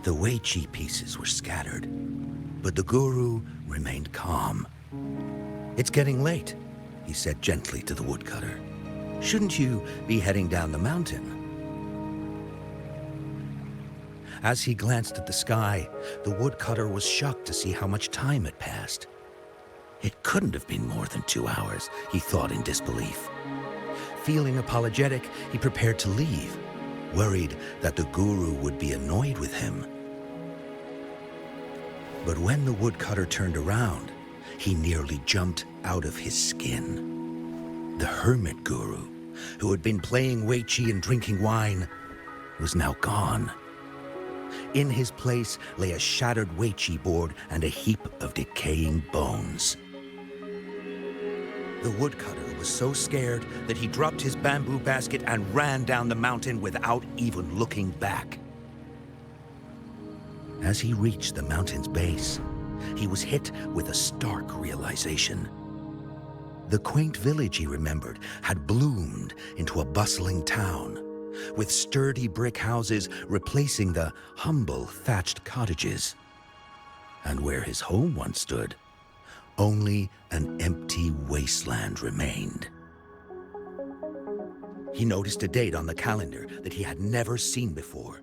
The Weiqi pieces were scattered, but the guru remained calm. "It's getting late," he said gently to the woodcutter. "Shouldn't you be heading down the mountain?" As he glanced at the sky, the woodcutter was shocked to see how much time had passed. It couldn't have been more than 2 hours, he thought in disbelief. Feeling apologetic, he prepared to leave, worried that the guru would be annoyed with him. But when the woodcutter turned around, he nearly jumped out of his skin. The hermit guru, who had been playing Weiqi and drinking wine, was now gone. In his place lay a shattered Weiqi board and a heap of decaying bones. The woodcutter was so scared that he dropped his bamboo basket and ran down the mountain without even looking back. As he reached the mountain's base, he was hit with a stark realization. The quaint village he remembered had bloomed into a bustling town, with sturdy brick houses replacing the humble thatched cottages. And where his home once stood, only an empty wasteland remained. He noticed a date on the calendar that he had never seen before.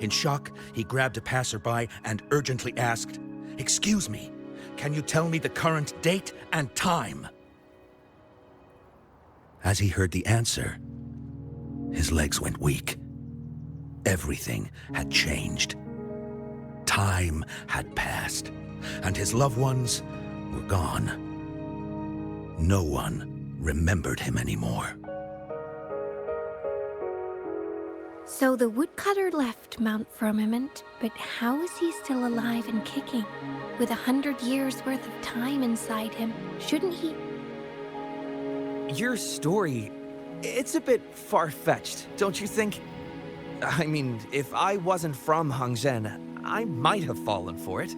In shock, he grabbed a passerby and urgently asked, "Excuse me, can you tell me the current date and time?" As he heard the answer, his legs went weak. Everything had changed. Time had passed, and his loved ones were gone. No one remembered him anymore. So the woodcutter left Mount Firmament, but how is he still alive and kicking? With 100 years worth of time inside him, shouldn't he? Your story, it's a bit far-fetched, don't you think? I mean, if I wasn't from Hongzhen, I might have fallen for it.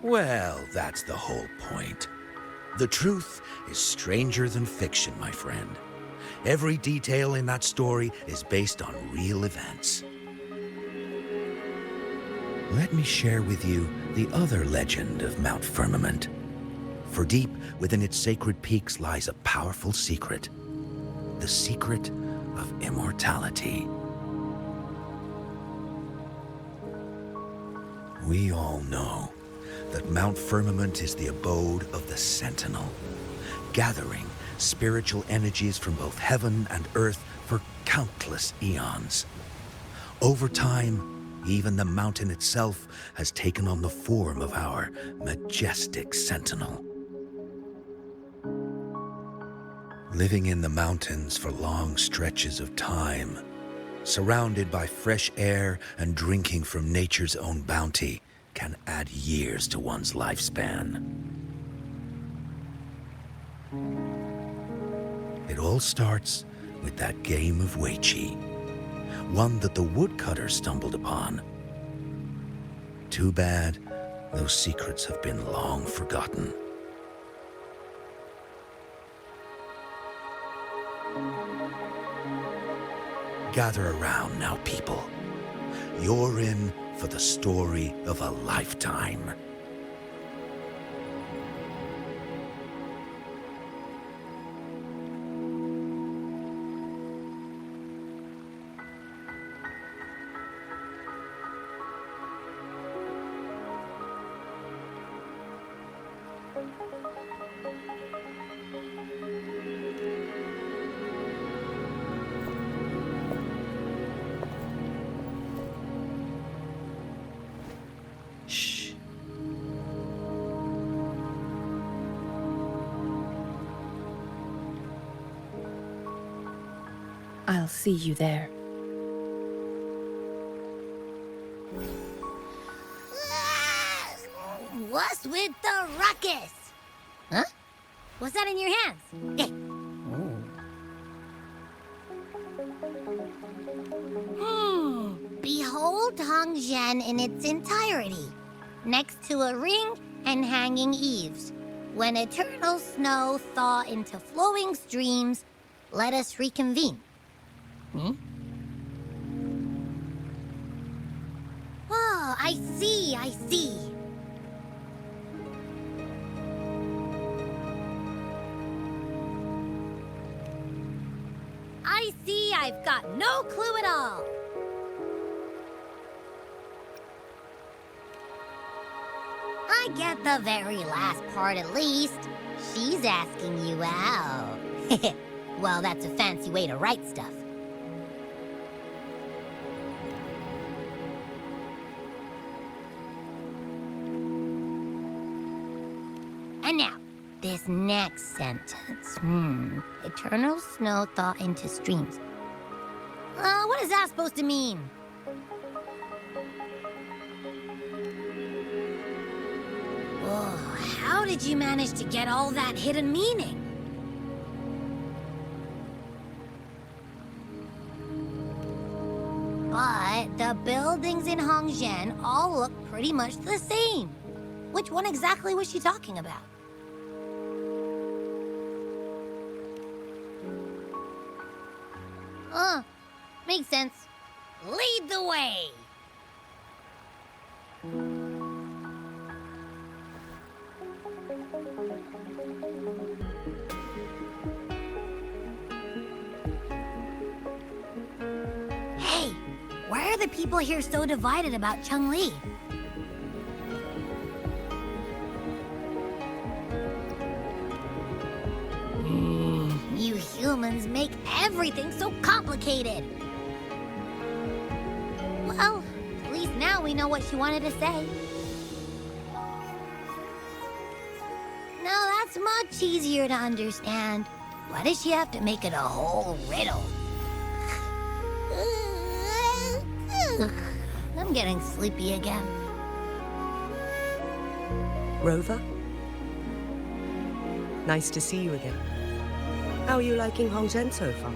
Well, that's the whole point. The truth is stranger than fiction, my friend. Every detail in that story is based on real events. Let me share with you the other legend of Mount Firmament. For deep within its sacred peaks lies a powerful secret. The secret of immortality. We all know that Mount Firmament is the abode of the Sentinel, gathering spiritual energies from both heaven and earth for countless eons. Over time, even the mountain itself has taken on the form of our majestic Sentinel. Living in the mountains for long stretches of time, surrounded by fresh air and drinking from nature's own bounty, can add years to one's lifespan. It all starts with that game of Weiqi, one that the woodcutter stumbled upon. Too bad those secrets have been long forgotten. Gather around now, people. You're in for the story of a lifetime. Shh. I'll see you there. What's with the ruckus? Huh? What's that in your hands? Eh. Behold Hongzhen in its entirety, next to a ring and hanging eaves. When eternal snow thaw into flowing streams, let us reconvene. I see, I see. I see I've got no clue at all. I get the very last part at least. She's asking you out. Well, that's a fancy way to write stuff. And now, this next sentence. Eternal snow thaw into streams. What is that supposed to mean? Oh, how did you manage to get all that hidden meaning? But the buildings in Hongzhen all look pretty much the same. Which one exactly was she talking about? Makes sense. Lead the way! Hey, why are the people here so divided about Changli? You humans make everything so complicated. Well, at least now we know what she wanted to say. Now that's much easier to understand. Why does she have to make it a whole riddle? I'm getting sleepy again. Rover? Nice to see you again. How are you liking Hongzhen so far?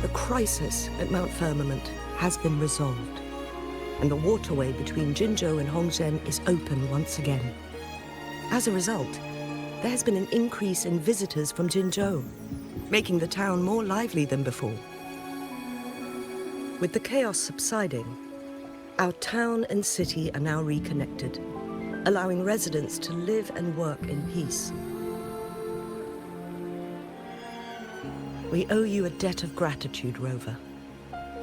The crisis at Mount Firmament has been resolved, and the waterway between Jinzhou and Hongzhen is open once again. As a result, there has been an increase in visitors from Jinzhou, making the town more lively than before. With the chaos subsiding, our town and city are now reconnected, allowing residents to live and work in peace. We owe you a debt of gratitude, Rover,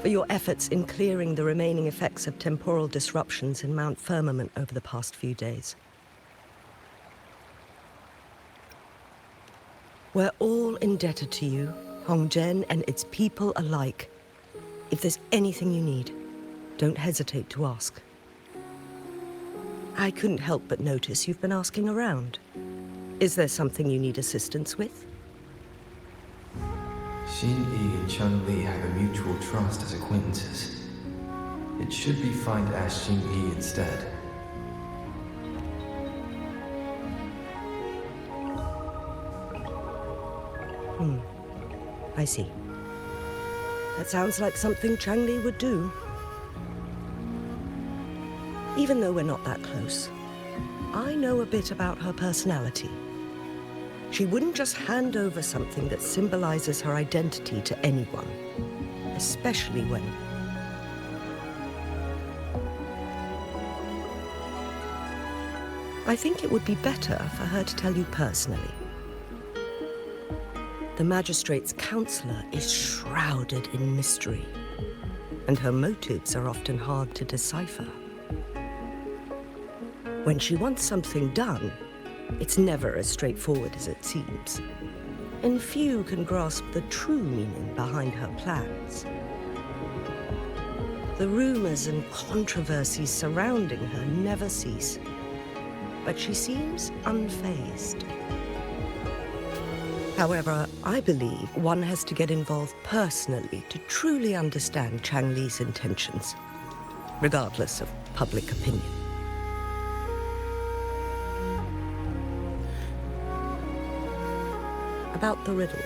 for your efforts in clearing the remaining effects of temporal disruptions in Mount Firmament over the past few days. We're all indebted to you, Hongzhen and its people alike. If there's anything you need, don't hesitate to ask. I couldn't help but notice you've been asking around. Is there something you need assistance with? Xin Yi and Changli have a mutual trust as acquaintances. It should be fine to ask Xin Yi instead. I see. That sounds like something Changli would do. Even though we're not that close, I know a bit about her personality. She wouldn't just hand over something that symbolizes her identity to anyone, especially when... I think it would be better for her to tell you personally. The Magistrate's counselor is shrouded in mystery, and her motives are often hard to decipher. When she wants something done, it's never as straightforward as it seems, and few can grasp the true meaning behind her plans. The rumors and controversies surrounding her never cease, but she seems unfazed. However, I believe one has to get involved personally to truly understand Changli's intentions, regardless of public opinion. About the riddle,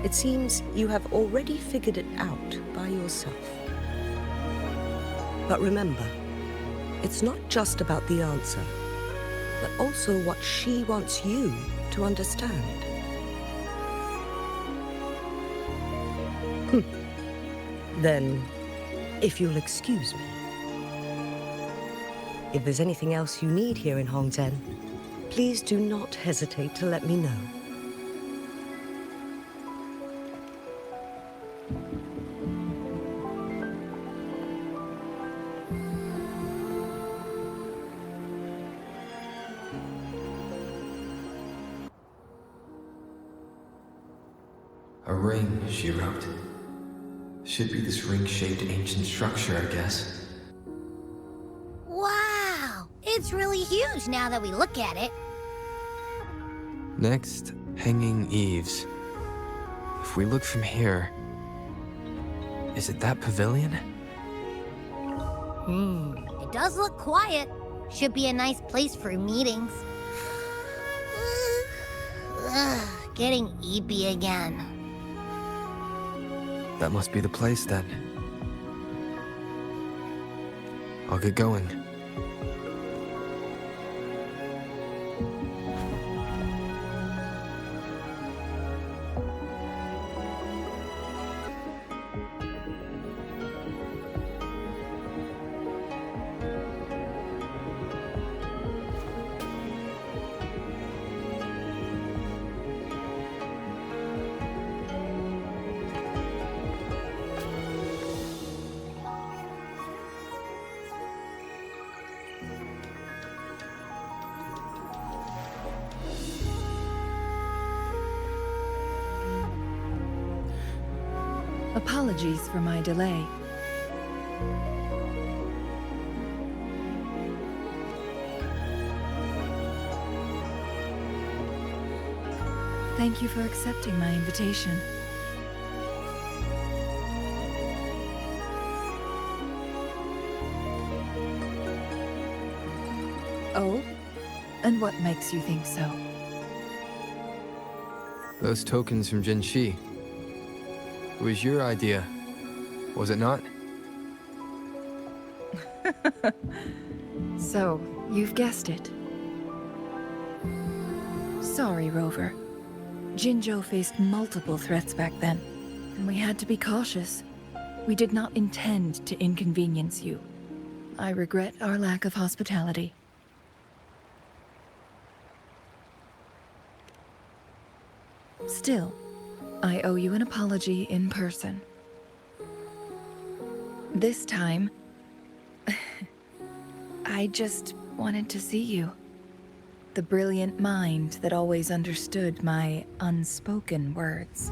it seems you have already figured it out by yourself. But remember, it's not just about the answer, but also what she wants you to understand. Then, if you'll excuse me. If there's anything else you need here in Hongzhen, please do not hesitate to let me know. A ring, she wrote. Should be this ring-shaped ancient structure, I guess. Wow! It's really huge now that we look at it. Next, hanging eaves. If we look from here... Is it that pavilion? It does look quiet. Should be a nice place for meetings. Ugh, getting eepy again. That must be the place, then. I'll get going. Apologies for my delay. Thank you for accepting my invitation. Oh? And what makes you think so? Those tokens from Jinzhou. It was your idea, was it not? So, you've guessed it. Sorry, Rover. Jinzhou faced multiple threats back then, and we had to be cautious. We did not intend to inconvenience you. I regret our lack of hospitality. Still, I owe you an apology in person. This time, I just wanted to see you. The brilliant mind that always understood my unspoken words.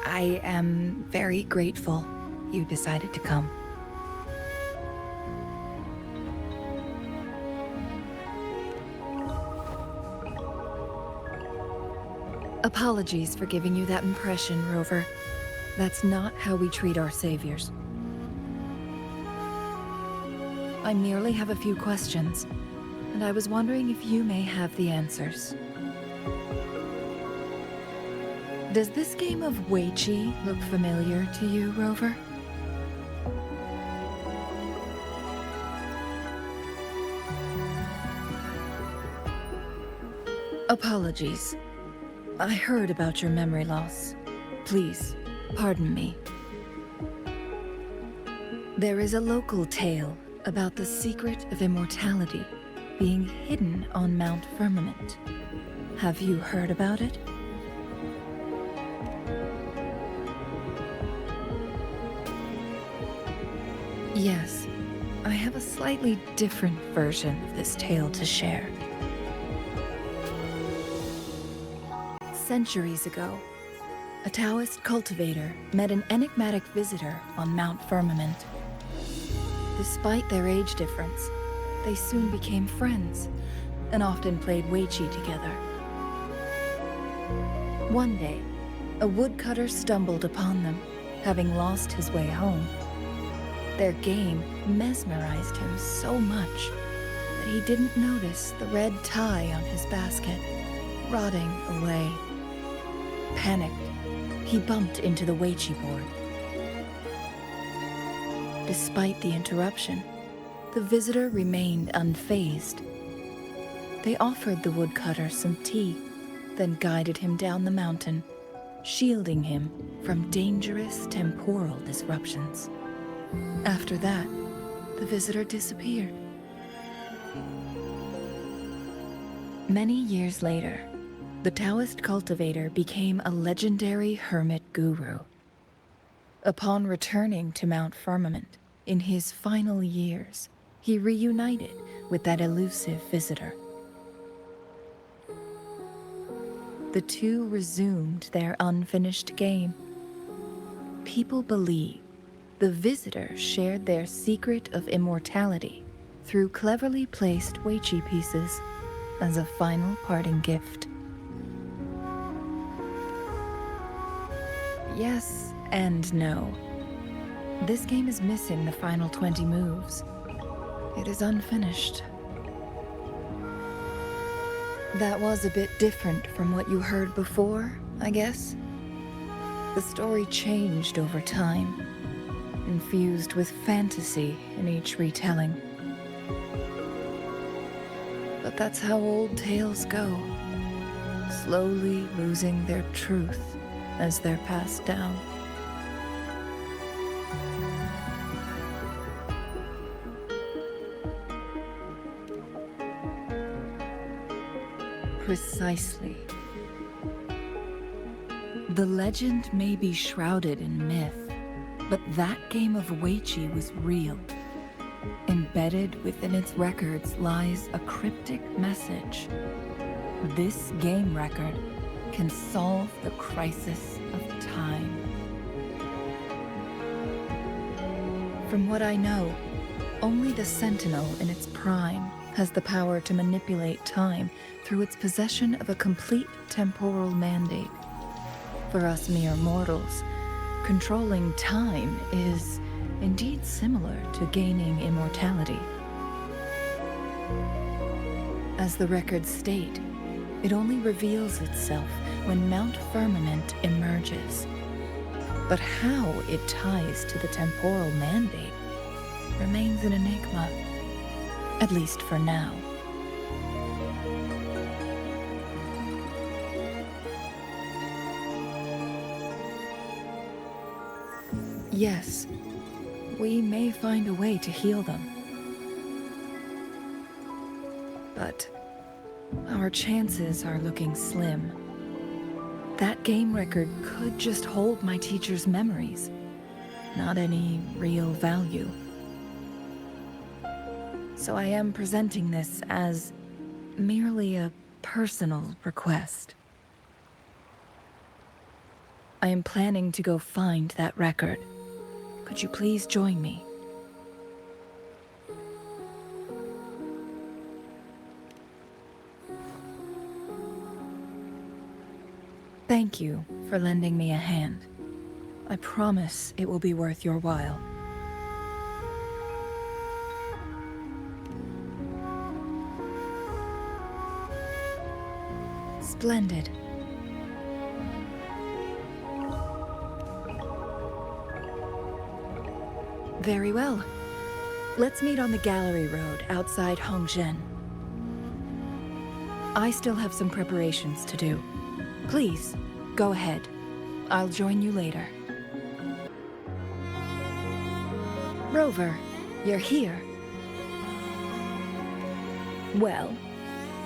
I am very grateful you decided to come. Apologies for giving you that impression, Rover. That's not how we treat our saviors. I merely have a few questions, and I was wondering if you may have the answers. Does this game of Weiqi look familiar to you, Rover? Apologies. I heard about your memory loss. Please, pardon me. There is a local tale about the secret of immortality being hidden on Mount Firmament. Have you heard about it? Yes, I have a slightly different version of this tale to share. Centuries ago, a Taoist cultivator met an enigmatic visitor on Mount Firmament. Despite their age difference, they soon became friends and often played Weiqi together. One day, a woodcutter stumbled upon them, having lost his way home. Their game mesmerized him so much that he didn't notice the red tie on his basket, rotting away. Panicked, he bumped into the Weiqi board. Despite the interruption, the visitor remained unfazed. They offered the woodcutter some tea, then guided him down the mountain, shielding him from dangerous temporal disruptions. After that, the visitor disappeared. Many years later, the Taoist cultivator became a legendary hermit guru. Upon returning to Mount Firmament, in his final years, he reunited with that elusive visitor. The two resumed their unfinished game. People believe the visitor shared their secret of immortality through cleverly placed Weiqi pieces as a final parting gift. Yes and no. This game is missing the final 20 moves. It is unfinished. That was a bit different from what you heard before, I guess. The story changed over time, infused with fantasy in each retelling. But that's how old tales go, slowly losing their truth as they're passed down. Precisely. The legend may be shrouded in myth, but that game of Weiqi was real. Embedded within its records lies a cryptic message. This game record can solve the crisis of time. From what I know, only the Sentinel in its prime has the power to manipulate time through its possession of a complete temporal mandate. For us mere mortals, controlling time is indeed similar to gaining immortality. As the records state, it only reveals itself when Mount Firmament emerges. But how it ties to the temporal mandate remains an enigma, at least for now. Yes, we may find a way to heal them. But our chances are looking slim. That game record could just hold my teacher's memories, not any real value. So I am presenting this as merely a personal request. I am planning to go find that record. Could you please join me? Thank you for lending me a hand. I promise it will be worth your while. Splendid. Very well. Let's meet on the gallery road outside Hongzhen. I still have some preparations to do. Please, go ahead. I'll join you later. Rover, you're here. Well,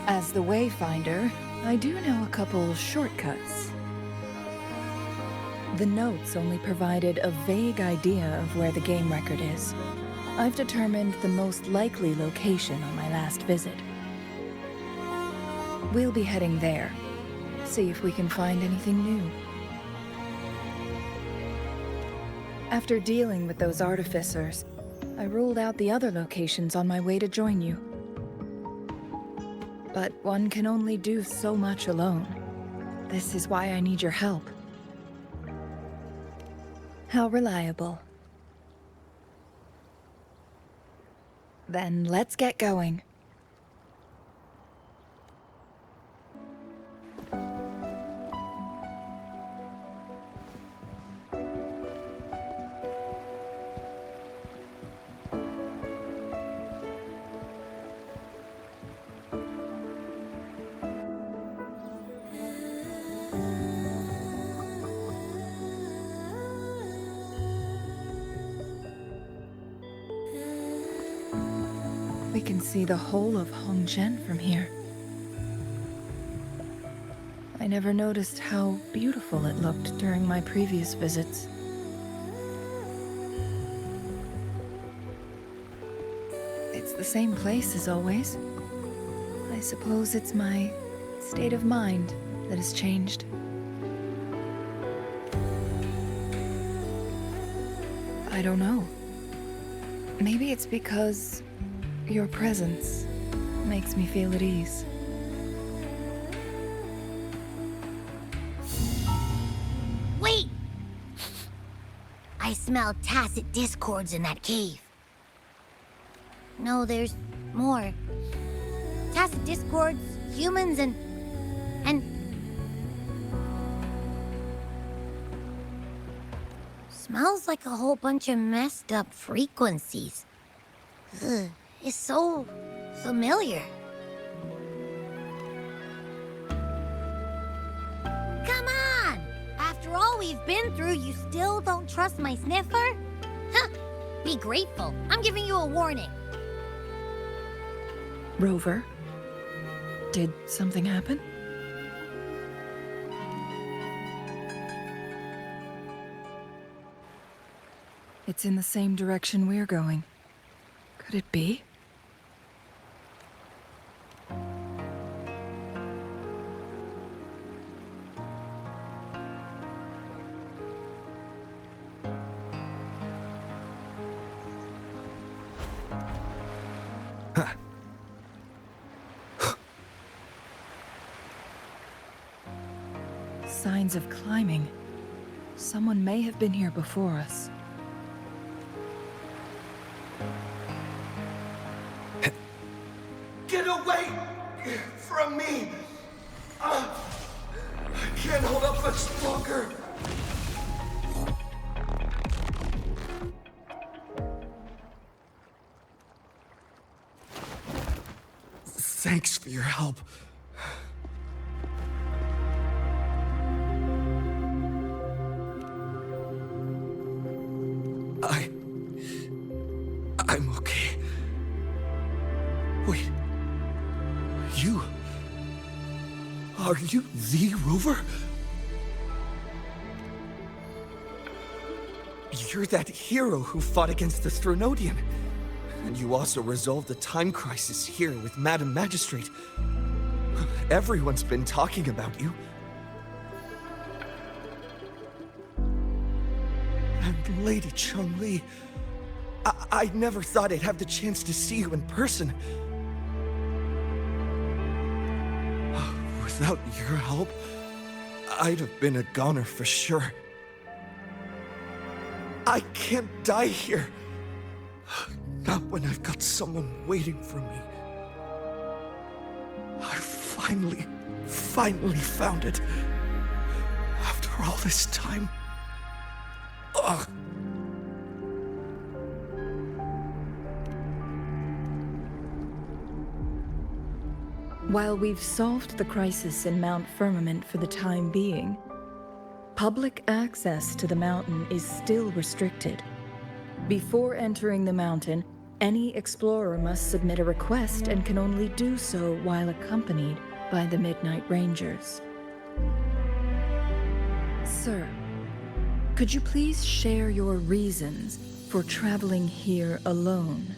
as the Wayfinder, I do know a couple shortcuts. The notes only provided a vague idea of where the game record is. I've determined the most likely location on my last visit. We'll be heading there. See if we can find anything new. After dealing with those artificers, I ruled out the other locations on my way to join you. But one can only do so much alone. This is why I need your help. How reliable. Then let's get going. can see the whole of Hongzhen from here. I never noticed how beautiful it looked during my previous visits. It's the same place as always. I suppose it's my state of mind that has changed. I don't know. Maybe it's because your presence makes me feel at ease. Wait! I smell tacit discords in that cave. No, there's more. Tacit discords, humans, and... Smells like a whole bunch of messed up frequencies. Ugh, it's so familiar. Come on! After all we've been through, you still don't trust my sniffer? Huh! Be grateful. I'm giving you a warning. Rover, did something happen? It's in the same direction we're going. Could it be? Signs of climbing. Someone may have been here before us. Get away from me! I can't hold up much longer. Thanks for your help. I'm okay. Wait. Are you the Rover? You're that hero who fought against the Stronodian. And you also resolved the time crisis here with Madam Magistrate. Everyone's been talking about you. And Lady Changli, I never thought I'd have the chance to see you in person. Without your help, I'd have been a goner for sure. I can't die here. Not when I've got someone waiting for me. I finally found it. After all this time. Ugh. While we've solved the crisis in Mount Firmament for the time being, public access to the mountain is still restricted. Before entering the mountain, any explorer must submit a request and can only do so while accompanied by the Midnight Rangers. Sir, could you please share your reasons for traveling here alone?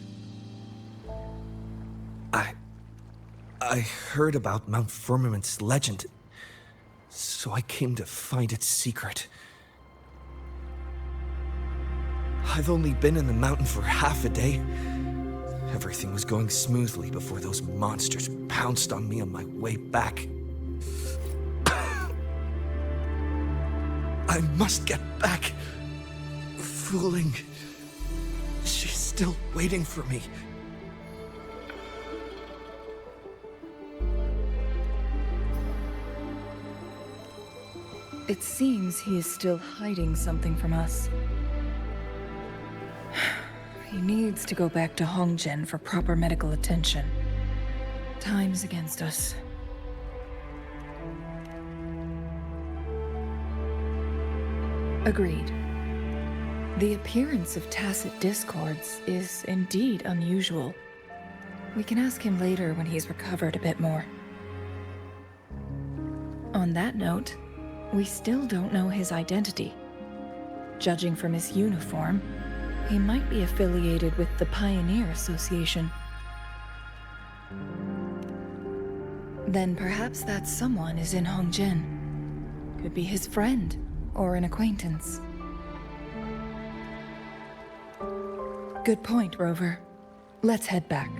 I heard about Mount Firmament's legend, so I came to find its secret. I've only been in the mountain for half a day. Everything was going smoothly before those monsters pounced on me on my way back. I must get back. Fooling. She's still waiting for me. It seems he is still hiding something from us. He needs to go back to Hongzhen for proper medical attention. Time's against us. Agreed. The appearance of tacit discords is indeed unusual. We can ask him later when he's recovered a bit more. On that note, we still don't know his identity. Judging from his uniform, he might be affiliated with the Pioneer Association. Then perhaps that someone is in Hongzhen. Could be his friend, or an acquaintance. Good point, Rover. Let's head back.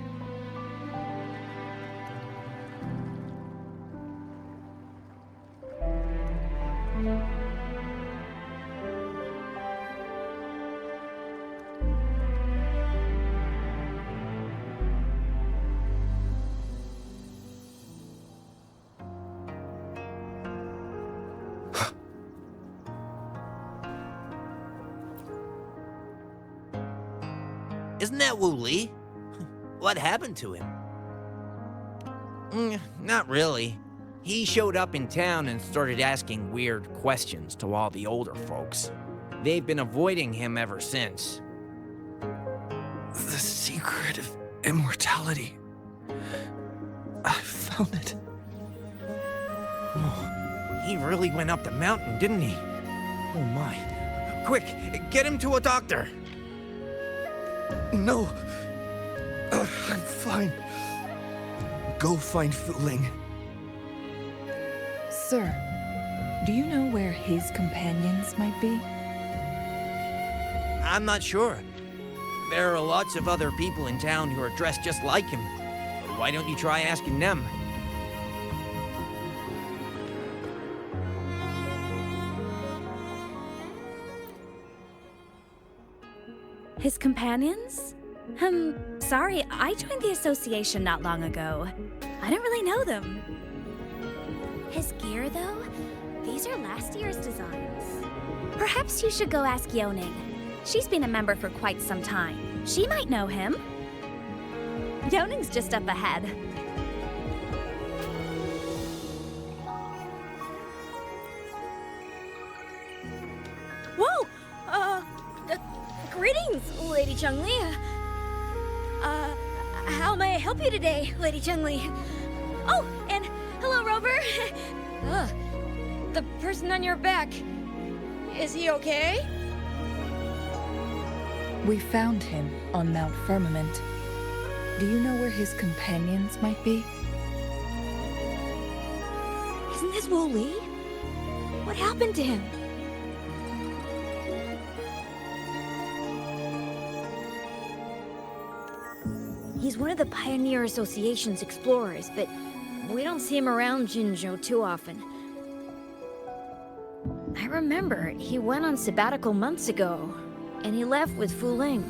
Isn't that Wu Li? What happened to him? Not really. He showed up in town and started asking weird questions to all the older folks. They've been avoiding him ever since. The secret of immortality. I found it. Oh, he really went up the mountain, didn't he? Oh my. Quick, get him to a doctor! No. I'm fine. Go find Fu Ling. Sir, do you know where his companions might be? I'm not sure. There are lots of other people in town who are dressed just like him. Why don't you try asking them? His companions? Sorry, I joined the association not long ago. I don't really know them. His gear, though? These are last year's designs. Perhaps you should go ask Yoning. She's been a member for quite some time. She might know him. Yoning's just up ahead. Whoa! Greetings, Lady Changli. How may I help you today, Lady Changli? Oh, and hello, Rover. The person on your back. Is he okay? We found him on Mount Firmament. Do you know where his companions might be? Isn't this Wu Li? What happened to him? He's one of the Pioneer Association's explorers, but we don't see him around Jinzhou too often. I remember he went on sabbatical months ago, and he left with Fu Ling.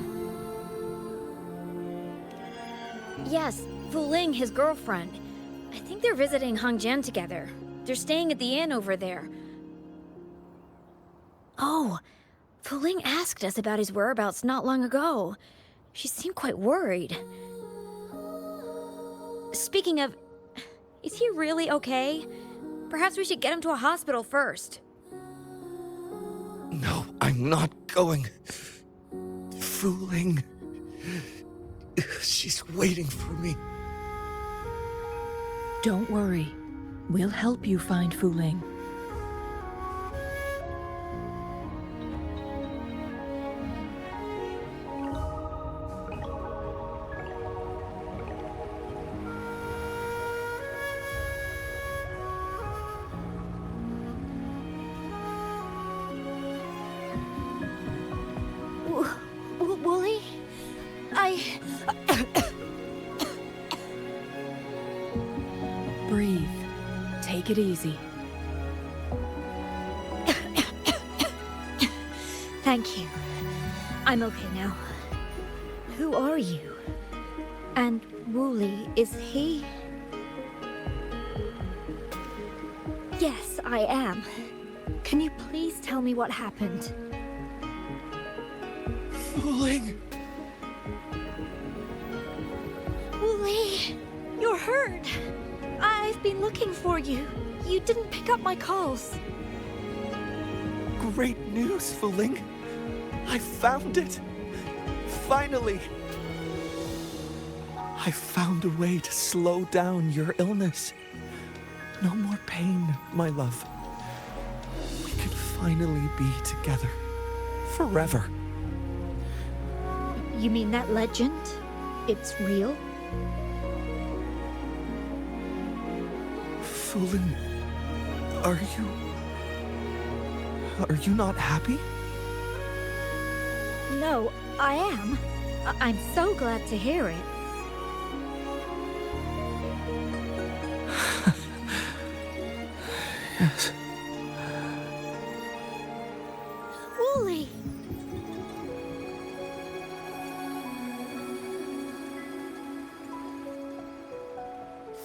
Yes, Fu Ling, his girlfriend. I think they're visiting Hongzhen together. They're staying at the inn over there. Oh, Fu Ling asked us about his whereabouts not long ago. She seemed quite worried. Speaking of, is he really okay? Perhaps we should get him to a hospital first. No, I'm not going. Fu Ling. She's waiting for me. Don't worry. We'll help you find Fu Ling. Wooly? Breathe. Take it easy. Thank you. I'm okay now. Who are you? And Wooly, is he? Yes, I am. Can you please tell me what happened? Fu Ling. Wooly, you're hurt. I've been looking for you. You didn't pick up my calls. Great news, Fu Ling. I found it. Finally. I found a way to slow down your illness. No more pain, my love. We can finally be together. Forever. You mean that legend? It's real? Fulin, are you not happy? No, I am. I'm so glad to hear it. Yes. Wooly!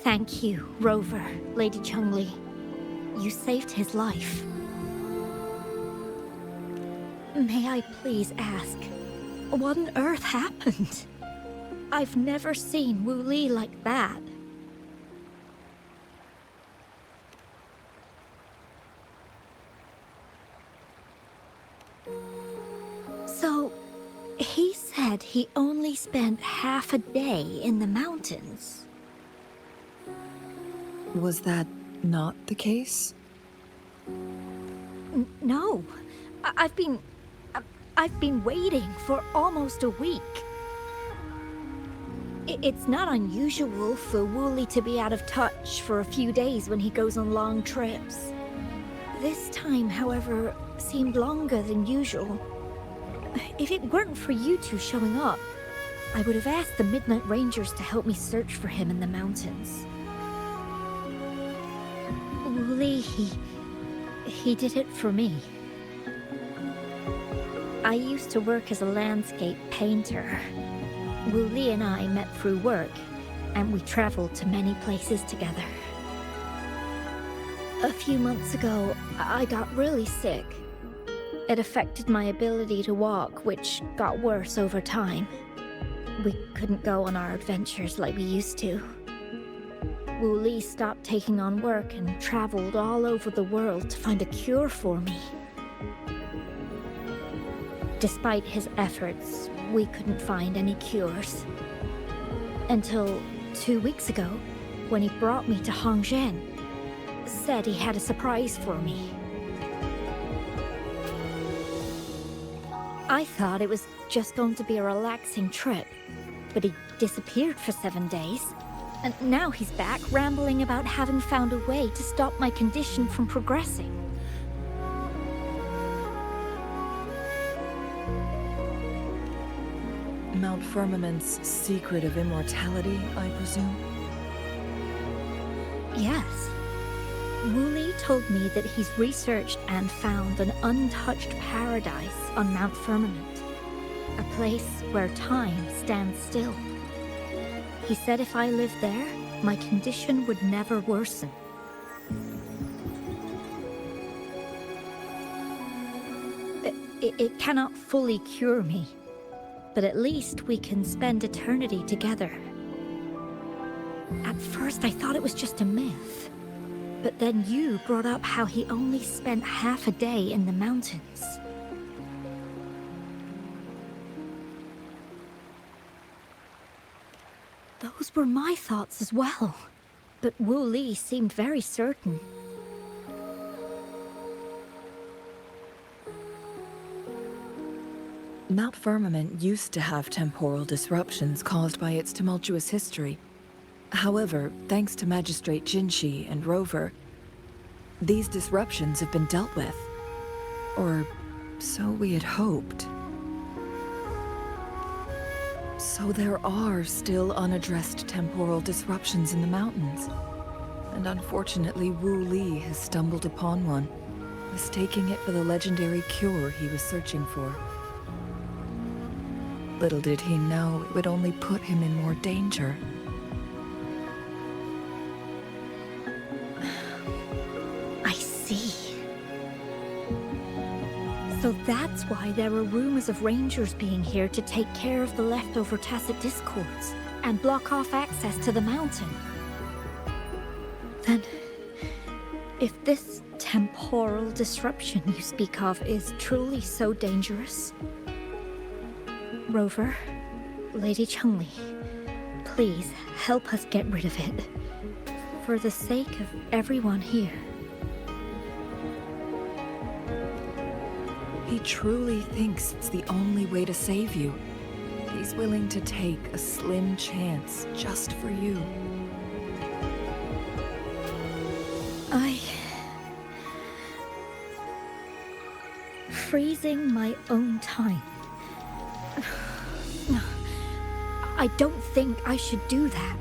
Thank you, Rover, Lady Changli. You saved his life. May I please ask, what on earth happened? I've never seen Wu Li like that. So, he said he only spent half a day in the mountains. Was that not the case? No. I've been waiting for almost a week. It's not unusual for Wooly to be out of touch for a few days when he goes on long trips. This time, however, seemed longer than usual. If it weren't for you two showing up, I would have asked the Midnight Rangers to help me search for him in the mountains. Wooly, he did it for me. I used to work as a landscape painter. Wu Li and I met through work, and we traveled to many places together. A few months ago, I got really sick. It affected my ability to walk, which got worse over time. We couldn't go on our adventures like we used to. Wu Li stopped taking on work and traveled all over the world to find a cure for me. Despite his efforts, we couldn't find any cures. Until 2 weeks ago, when he brought me to Hongzhen, said he had a surprise for me. I thought it was just going to be a relaxing trip, but he disappeared for 7 days. And now he's back rambling about having found a way to stop my condition from progressing. Mount Firmament's secret of immortality, I presume? Yes. Wu Li told me that he's researched and found an untouched paradise on Mount Firmament. A place where time stands still. He said if I lived there, my condition would never worsen. It cannot fully cure me, but at least we can spend eternity together. At first I thought it was just a myth, but then you brought up how he only spent half a day in the mountains. Those were my thoughts as well, but Wu Li seemed very certain. Mount Firmament used to have temporal disruptions caused by its tumultuous history. However, thanks to Magistrate Jinzhou and Rover, these disruptions have been dealt with. Or so we had hoped. So there are still unaddressed temporal disruptions in the mountains. And unfortunately, Wu Li has stumbled upon one, mistaking it for the legendary cure he was searching for. Little did he know it would only put him in more danger. I see. So that's why there are rumors of rangers being here to take care of the leftover tacit discords and block off access to the mountain. Then, if this temporal disruption you speak of is truly so dangerous, Rover, Lady Changli, Please, help us get rid of it. For the sake of everyone here. He truly thinks it's the only way to save you. He's willing to take a slim chance just for you. Freezing my own time. I don't think I should do that.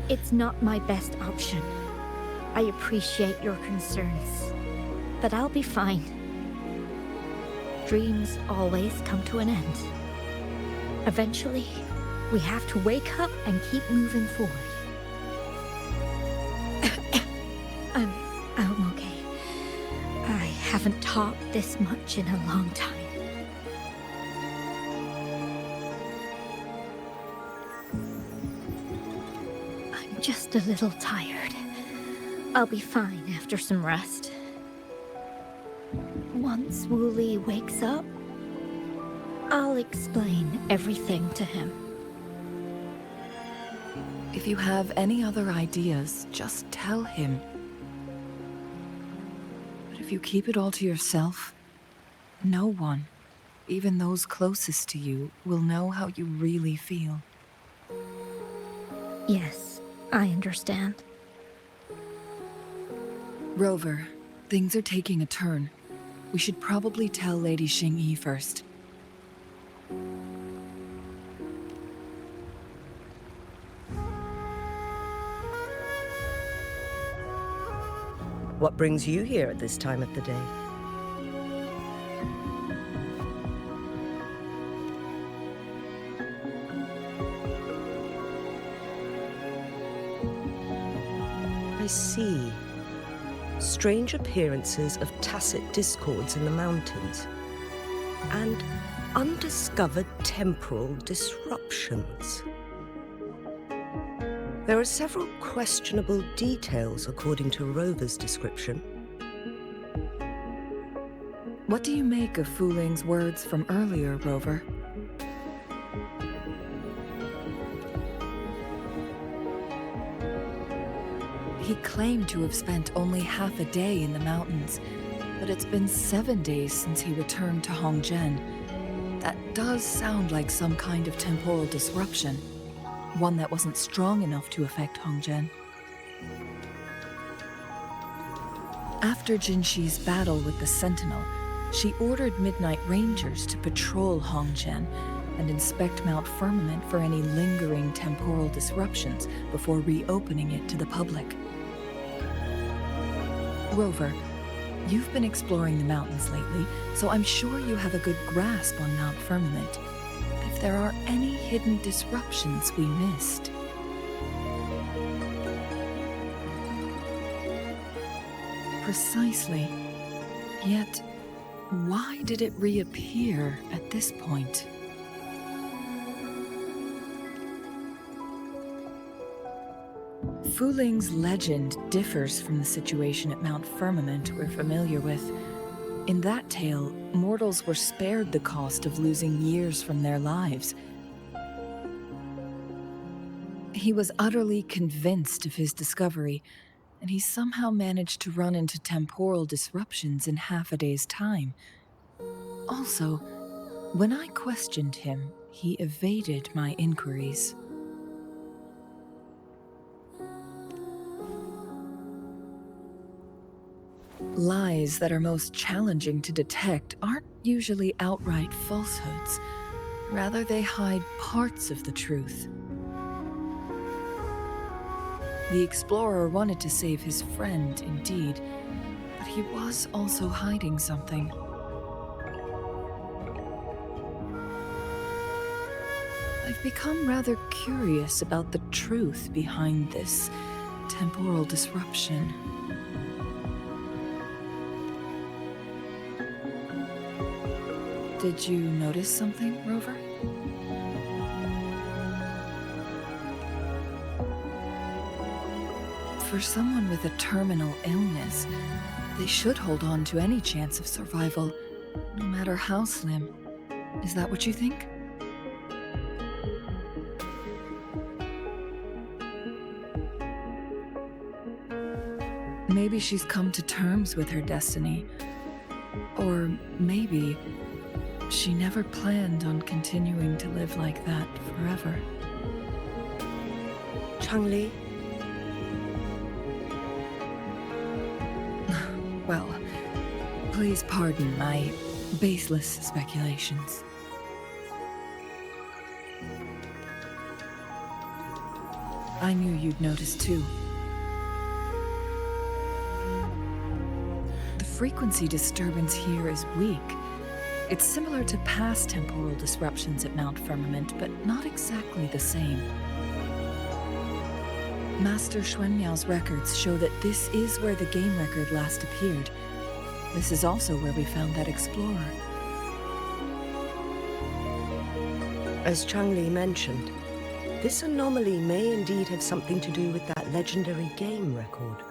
It's not my best option. I appreciate your concerns, but I'll be fine. Dreams always come to an end. Eventually, we have to wake up and keep moving forward. I'm okay. I haven't talked this much in a long time. I'm just a little tired. I'll be fine after some rest. Once Wooly wakes up, I'll explain everything to him. If you have any other ideas, just tell him. But if you keep it all to yourself, no one, even those closest to you, will know how you really feel. Yes, I understand. Rover, things are taking a turn. We should probably tell Lady Xingyi first. What brings you here at this time of the day? I see. Strange appearances of tacit discords in the mountains, and undiscovered temporal disruptions. There are several questionable details according to Rover's description. What do you make of Fu Ling's words from earlier, Rover? He claimed to have spent only half a day in the mountains, but it's been 7 days since he returned to Hongzhen. That does sound like some kind of temporal disruption, one that wasn't strong enough to affect Hongzhen. After Jinxi's battle with the Sentinel, she ordered Midnight Rangers to patrol Hongzhen and inspect Mount Firmament for any lingering temporal disruptions before reopening it to the public. Rover, you've been exploring the mountains lately, so I'm sure you have a good grasp on Mount Firmament. If there are any hidden disruptions we missed. Precisely. Yet, why did it reappear at this point? Fu Ling's legend differs from the situation at Mount Firmament we're familiar with. In that tale, mortals were spared the cost of losing years from their lives. He was utterly convinced of his discovery, and he somehow managed to run into temporal disruptions in half a day's time. Also, when I questioned him, he evaded my inquiries. Lies that are most challenging to detect aren't usually outright falsehoods. Rather, they hide parts of the truth. The explorer wanted to save his friend, indeed, but he was also hiding something. I've become rather curious about the truth behind this temporal disruption. Did you notice something, Rover? For someone with a terminal illness, they should hold on to any chance of survival, no matter how slim. Is that what you think? Maybe she's come to terms with her destiny. Or maybe she never planned on continuing to live like that forever. Changli? Well, please pardon my baseless speculations. I knew you'd notice too. The frequency disturbance here is weak. It's similar to past temporal disruptions at Mount Firmament, but not exactly the same. Master Xuanmiao's records show that this is where the game record last appeared. This is also where we found that explorer. As Changli mentioned, this anomaly may indeed have something to do with that legendary game record.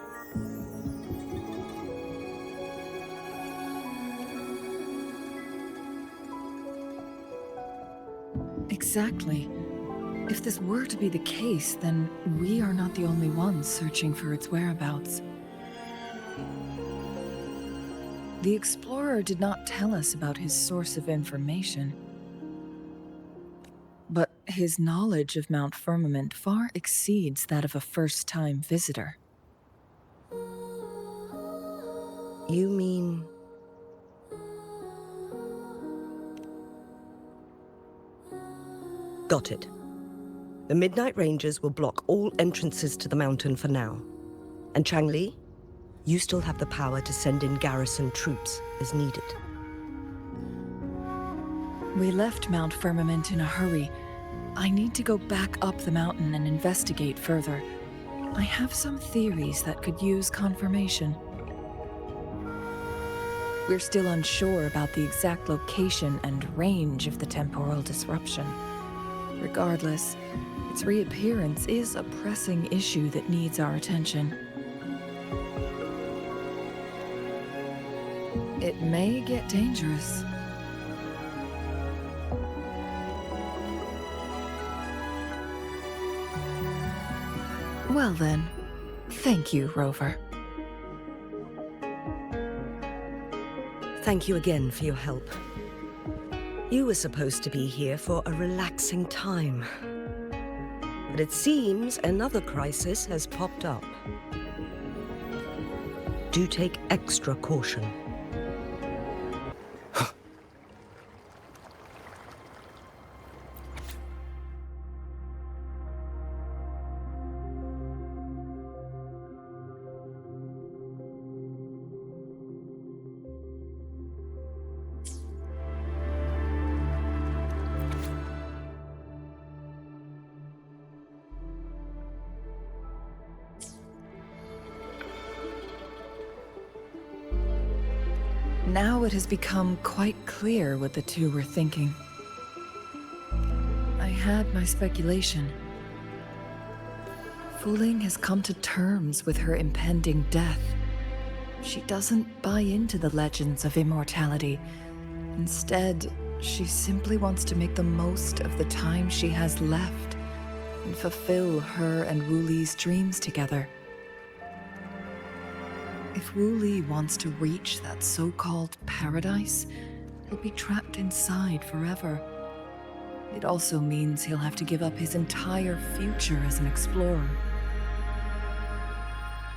Exactly. If this were to be the case, then we are not the only ones searching for its whereabouts. The explorer did not tell us about his source of information, but his knowledge of Mount Firmament far exceeds that of a first-time visitor. You mean... Got it. The Midnight Rangers will block all entrances to the mountain for now. And Changli, you still have the power to send in garrison troops as needed. We left Mount Firmament in a hurry. I need to go back up the mountain and investigate further. I have some theories that could use confirmation. We're still unsure about the exact location and range of the temporal disruption. Regardless, its reappearance is a pressing issue that needs our attention. It may get dangerous. Well then, thank you, Rover. Thank you again for your help. You were supposed to be here for a relaxing time. But it seems another crisis has popped up. Do take extra caution. Now it has become quite clear what the two were thinking. I had my speculation. Fu Ling has come to terms with her impending death. She doesn't buy into the legends of immortality. Instead, she simply wants to make the most of the time she has left and fulfill her and Wu Li's dreams together. If Wu Li wants to reach that so-called paradise, he'll be trapped inside forever. It also means he'll have to give up his entire future as an explorer.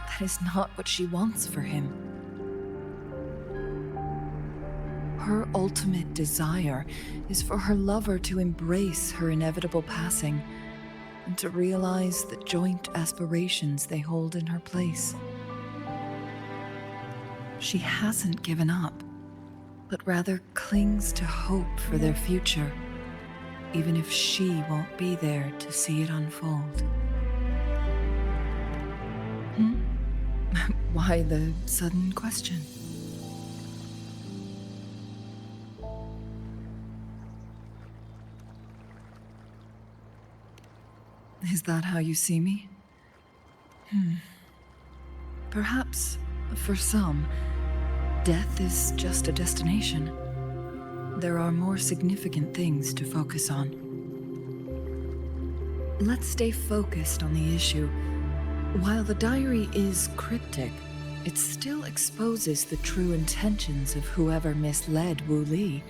That is not what she wants for him. Her ultimate desire is for her lover to embrace her inevitable passing and to realize the joint aspirations they hold in her place. She hasn't given up, but rather clings to hope for their future, even if she won't be there to see it unfold. Why the sudden question? Is that how you see me? Perhaps, for some, death is just a destination. There are more significant things to focus on. Let's stay focused on the issue. While the diary is cryptic, it still exposes the true intentions of whoever misled Wu Li.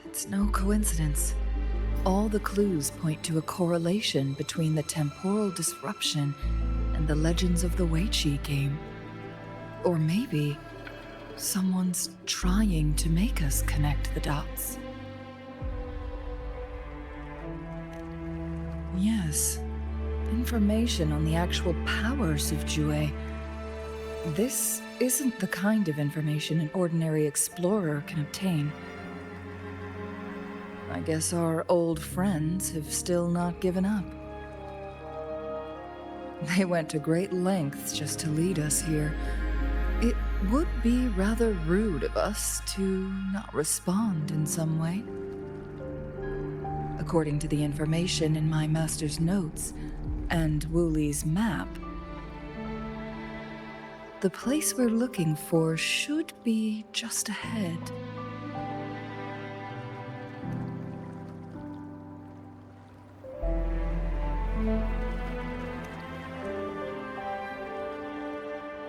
It's no coincidence. All the clues point to a correlation between the temporal disruption and the legends of the Weiqi game. Or maybe someone's trying to make us connect the dots. Yes, information on the actual powers of Jue. This isn't the kind of information an ordinary explorer can obtain. I guess our old friends have still not given up. They went to great lengths just to lead us here. It would be rather rude of us to not respond in some way. According to the information in my master's notes and Wu Li's map, the place we're looking for should be just ahead.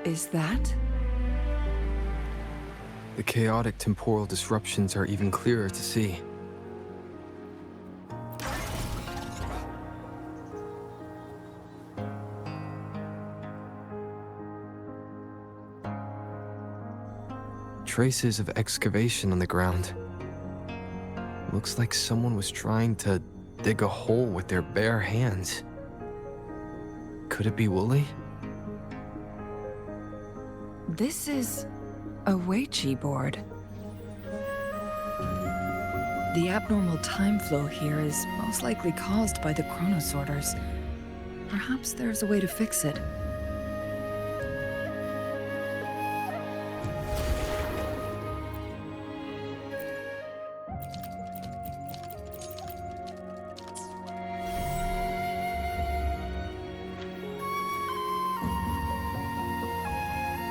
Is that? The chaotic temporal disruptions are even clearer to see. Traces of excavation on the ground. Looks like someone was trying to dig a hole with their bare hands. Could it be Wooly? This is a Weiqi board. The abnormal time flow here is most likely caused by the chronosorters. Perhaps there's a way to fix it.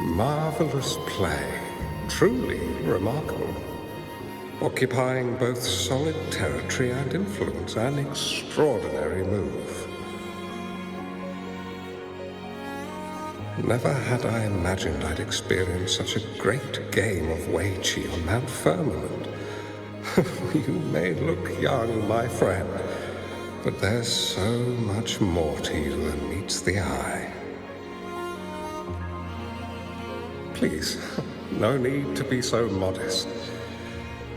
Marvelous play. Truly remarkable. Occupying both solid territory and influence, an extraordinary move. Never had I imagined I'd experience such a great game of Weiqi on Mount Firmament. You may look young, my friend, but there's so much more to you than meets the eye. Please, no need to be so modest.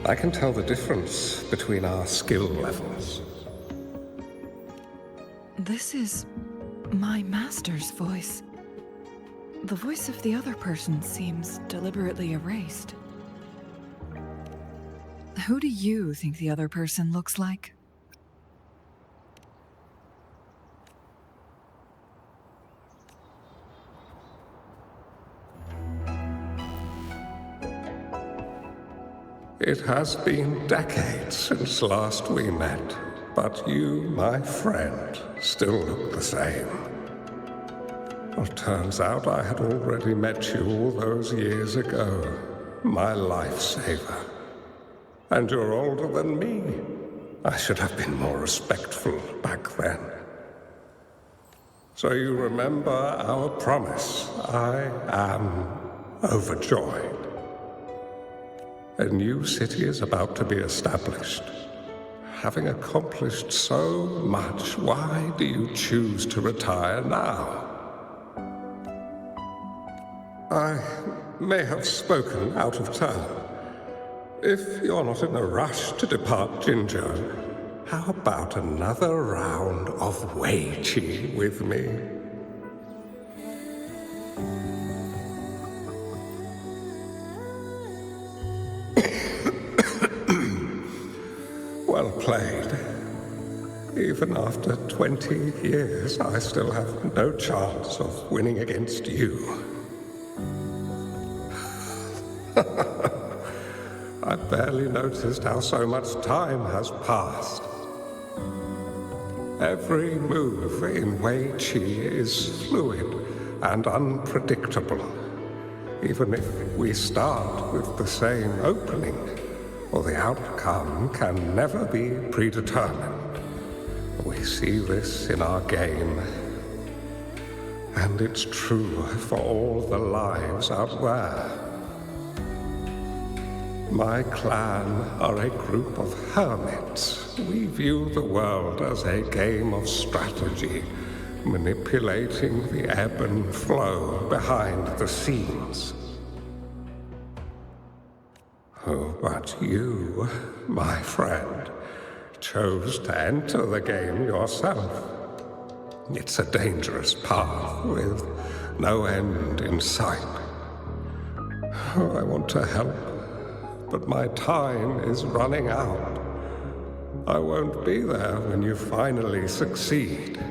I can tell the difference between our skill levels. This is my master's voice. The voice of the other person seems deliberately erased. Who do you think the other person looks like? It has been decades since last we met, but you, my friend, still look the same. Well, turns out I had already met you all those years ago, my lifesaver. And you're older than me. I should have been more respectful back then. So you remember our promise. I am overjoyed. A new city is about to be established. Having accomplished so much, why do you choose to retire now? I may have spoken out of turn. If you're not in a rush to depart Jinzhou, how about another round of Weiqi with me? Well played. Even after 20 years, I still have no chance of winning against you. I barely noticed how so much time has passed. Every move in Weiqi is fluid and unpredictable. Even if we start with the same opening, or the outcome can never be predetermined. We see this in our game. And it's true for all the lives out there. My clan are a group of hermits. We view the world as a game of strategy, manipulating the ebb and flow behind the scenes. Oh, but you, my friend, chose to enter the game yourself. It's a dangerous path with no end in sight. Oh, I want to help, but my time is running out. I won't be there when you finally succeed.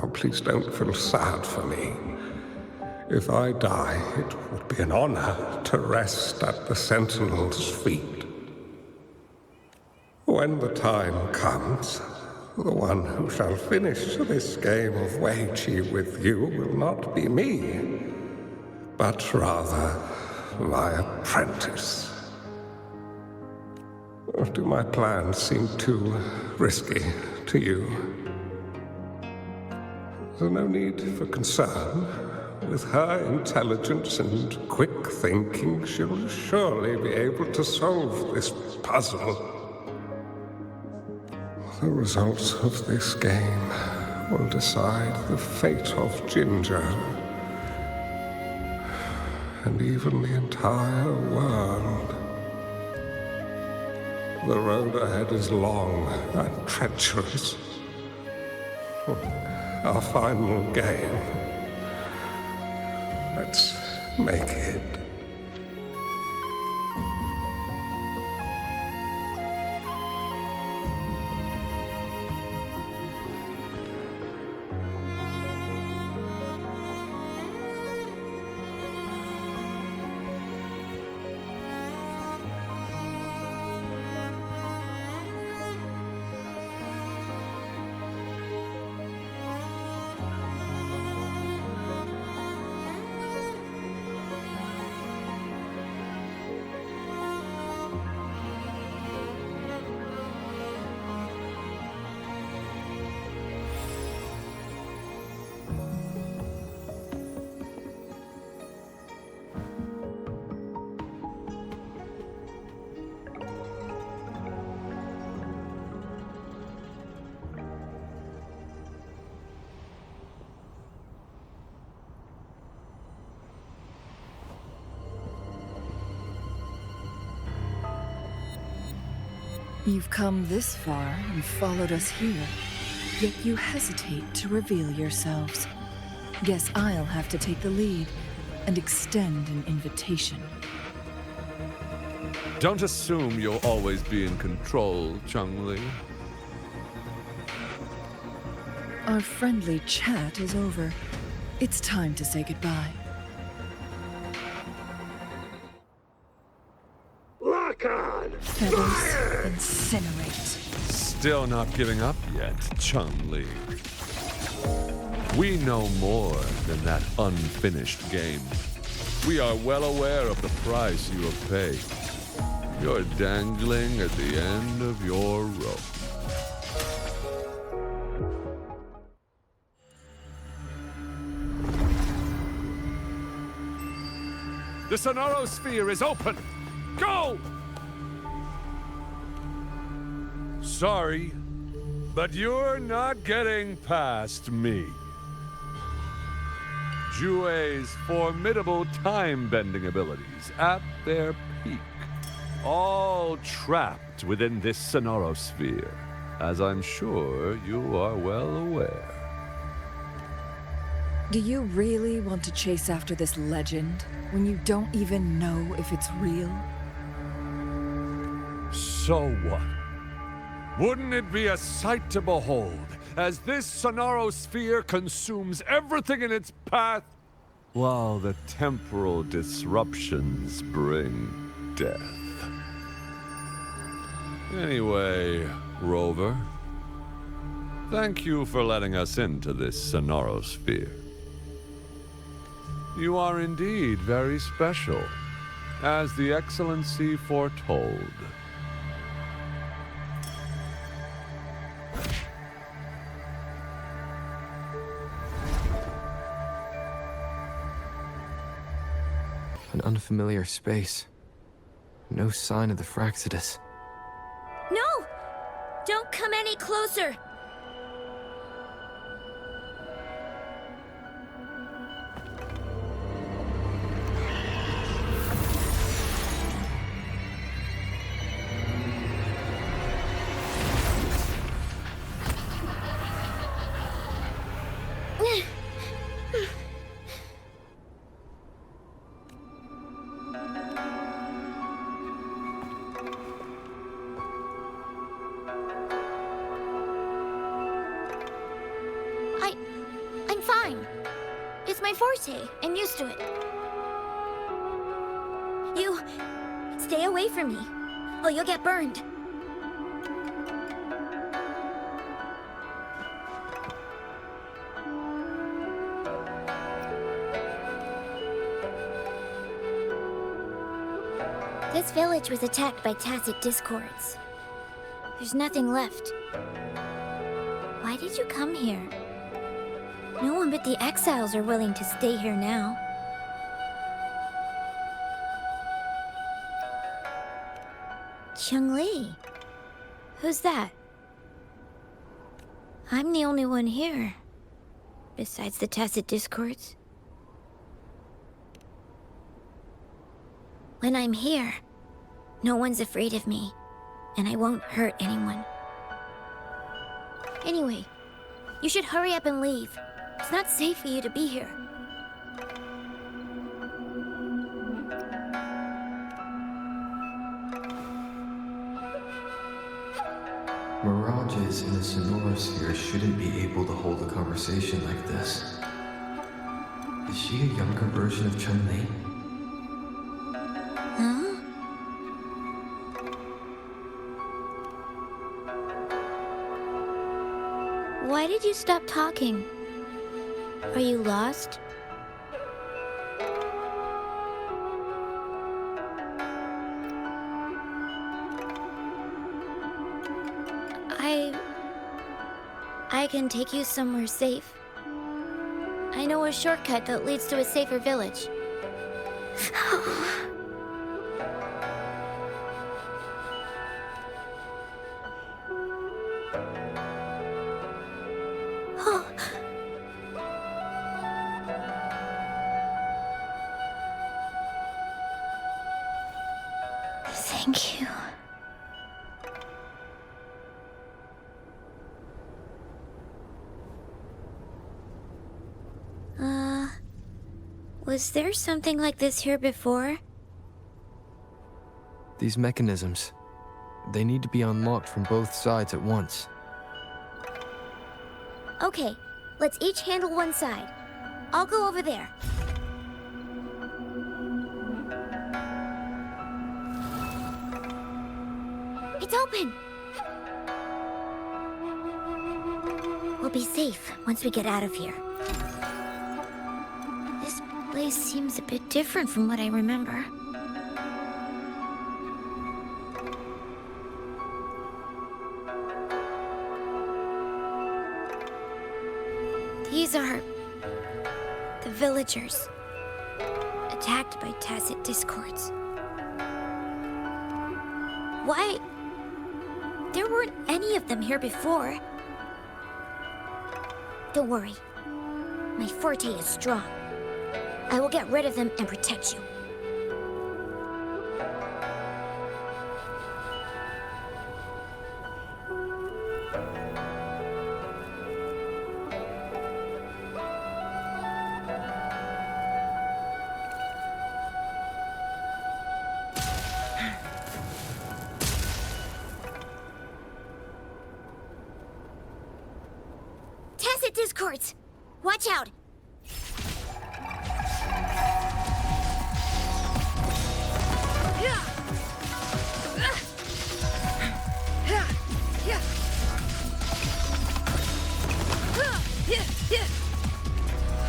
Oh, please don't feel sad for me. If I die, it would be an honor to rest at the Sentinel's feet. When the time comes, the one who shall finish this game of Weiqi with you will not be me, but rather my apprentice. Or do my plans seem too risky to you? There's no need for concern. With her intelligence and quick thinking, she'll surely be able to solve this puzzle. The results of this game will decide the fate of Jinzhou, and even the entire world. The road ahead is long and treacherous. Our final game. Let's make it. You've come this far and followed us here, yet you hesitate to reveal yourselves. Guess I'll have to take the lead and extend an invitation. Don't assume you'll always be in control, Changli. Our friendly chat is over. It's time to say goodbye. Lock on! Feathers incinerate. Still not giving up yet, Changli. We know more than that unfinished game. We are well aware of the price you have paid. You're dangling at the end of your rope. The Sonoro Sphere is open! Go! Sorry, but you're not getting past me. Jue's formidable time-bending abilities at their peak, all trapped within this Sonoro Sphere, as I'm sure you are well aware. Do you really want to chase after this legend when you don't even know if it's real? So what? Wouldn't it be a sight to behold as this Sonoro Sphere consumes everything in its path, while the temporal disruptions bring death? Anyway, Rover, thank you for letting us into this Sonoro Sphere. You are indeed very special, as the Excellency foretold. An unfamiliar space. No sign of the Fractsidus. No! Don't come any closer! I'm fine. It's my forte. I'm used to it. You... stay away from me. Oh, you'll get burned. This village was attacked by tacit discords. There's nothing left. Why did you come here? No one but the exiles are willing to stay here now. Changli. Who's that? I'm the only one here. Besides the tacit discords. When I'm here, no one's afraid of me, and I won't hurt anyone. Anyway, you should hurry up and leave. It's not safe for you to be here. Mirages in the Sonorosphere shouldn't be able to hold a conversation like this. Is she a younger version of Changli? Huh? Why did you stop talking? Are you lost? I can take you somewhere safe. I know a shortcut that leads to a safer village. Thank you. Was there something like this here before? These mechanisms, they need to be unlocked from both sides at once. Okay, let's each handle one side. I'll go over there. It's open! We'll be safe once we get out of here. This place seems a bit different from what I remember. These are the villagers, attacked by tacit discords. Why? There weren't any of them here before. Don't worry. My forte is strong. I will get rid of them and protect you. Tacit discords! Watch out!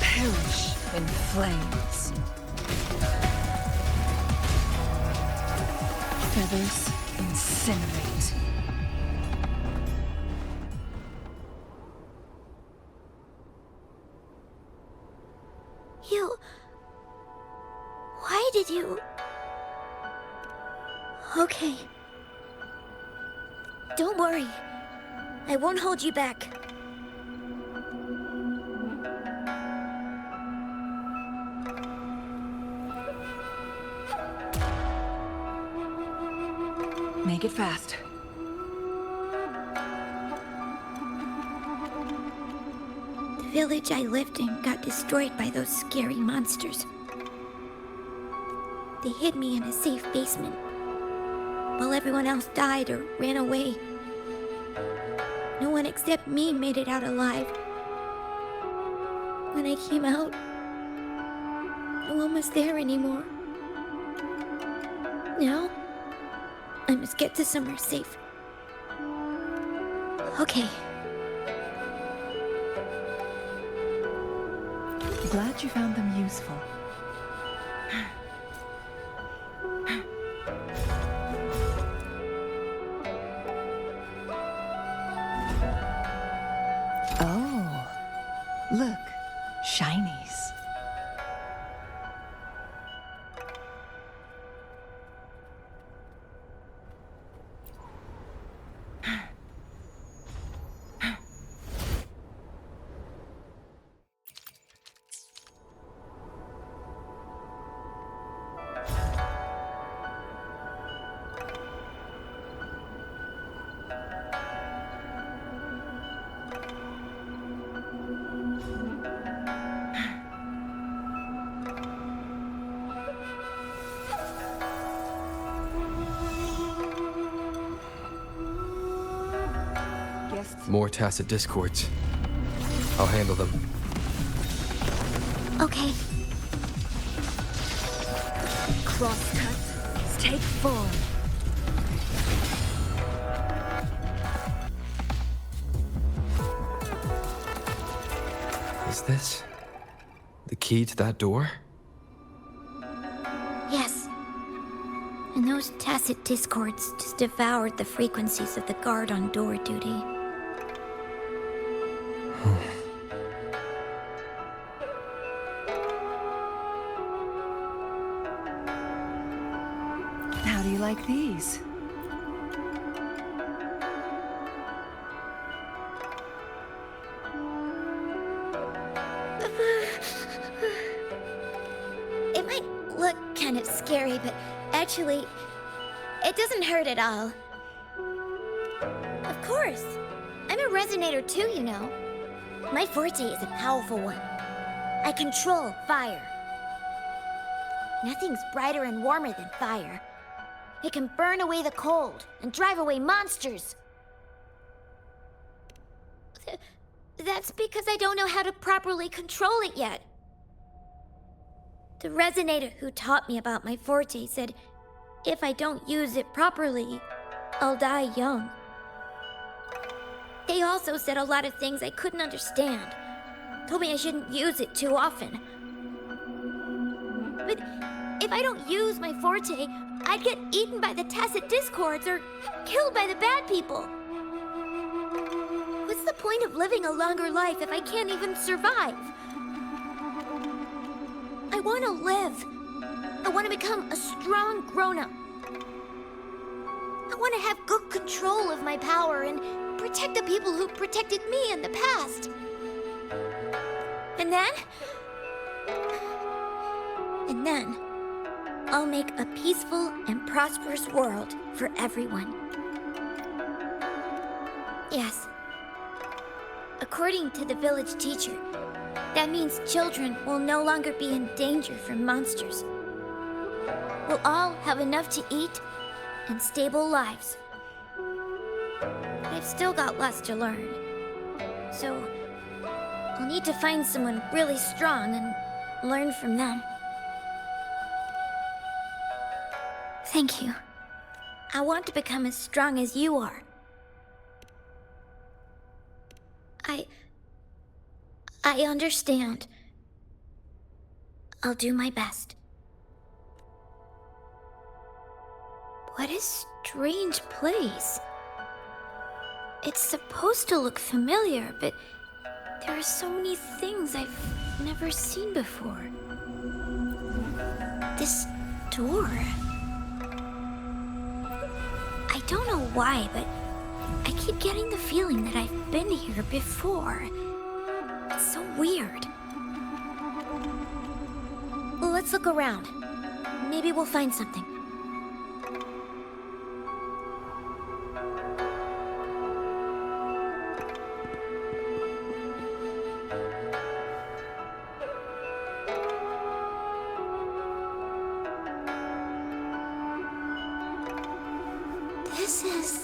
Perish in flames. Feathers incinerate. You... Why Why did you... Okay. Don't worry. I won't hold you back. Make it fast. The village I lived in got destroyed by those scary monsters. They hid me in a safe basement, while everyone else died or ran away. No one except me made it out alive. When I came out, no one was there anymore. Now, I must get to somewhere safe. Okay. Glad you found them useful. Oh, look, shinies. More tacit discords. I'll handle them. Okay. Crosscut. Take form. Is this the key to that door? Yes. And those tacit discords just devoured the frequencies of the guard on door duty. How do you like these? It might look kind of scary, but actually, it doesn't hurt at all. Of course. I'm a resonator too, you know. My forte is a powerful one. I control fire. Nothing's brighter and warmer than fire. It can burn away the cold and drive away monsters. That's because I don't know how to properly control it yet. The resonator who taught me about my forte said if I don't use it properly, I'll die young. They also said a lot of things I couldn't understand. Told me I shouldn't use it too often. But if I don't use my forte, I'd get eaten by the tacit discords or killed by the bad people. What's the point of living a longer life if I can't even survive? I want to live. I want to become a strong grown-up. I want to have good control of my power and protect the people who protected me in the past. And then, I'll make a peaceful and prosperous world for everyone. Yes. According to the village teacher, that means children will no longer be in danger from monsters. We'll all have enough to eat and stable lives. But I've still got lots to learn. So, I'll need to find someone really strong and learn from them. Thank you. I want to become as strong as you are. I understand. I'll do my best. What a strange place. It's supposed to look familiar, but there are so many things I've never seen before. This door. I don't know why, but I keep getting the feeling that I've been here before. It's so weird. Let's look around. Maybe we'll find something. This is...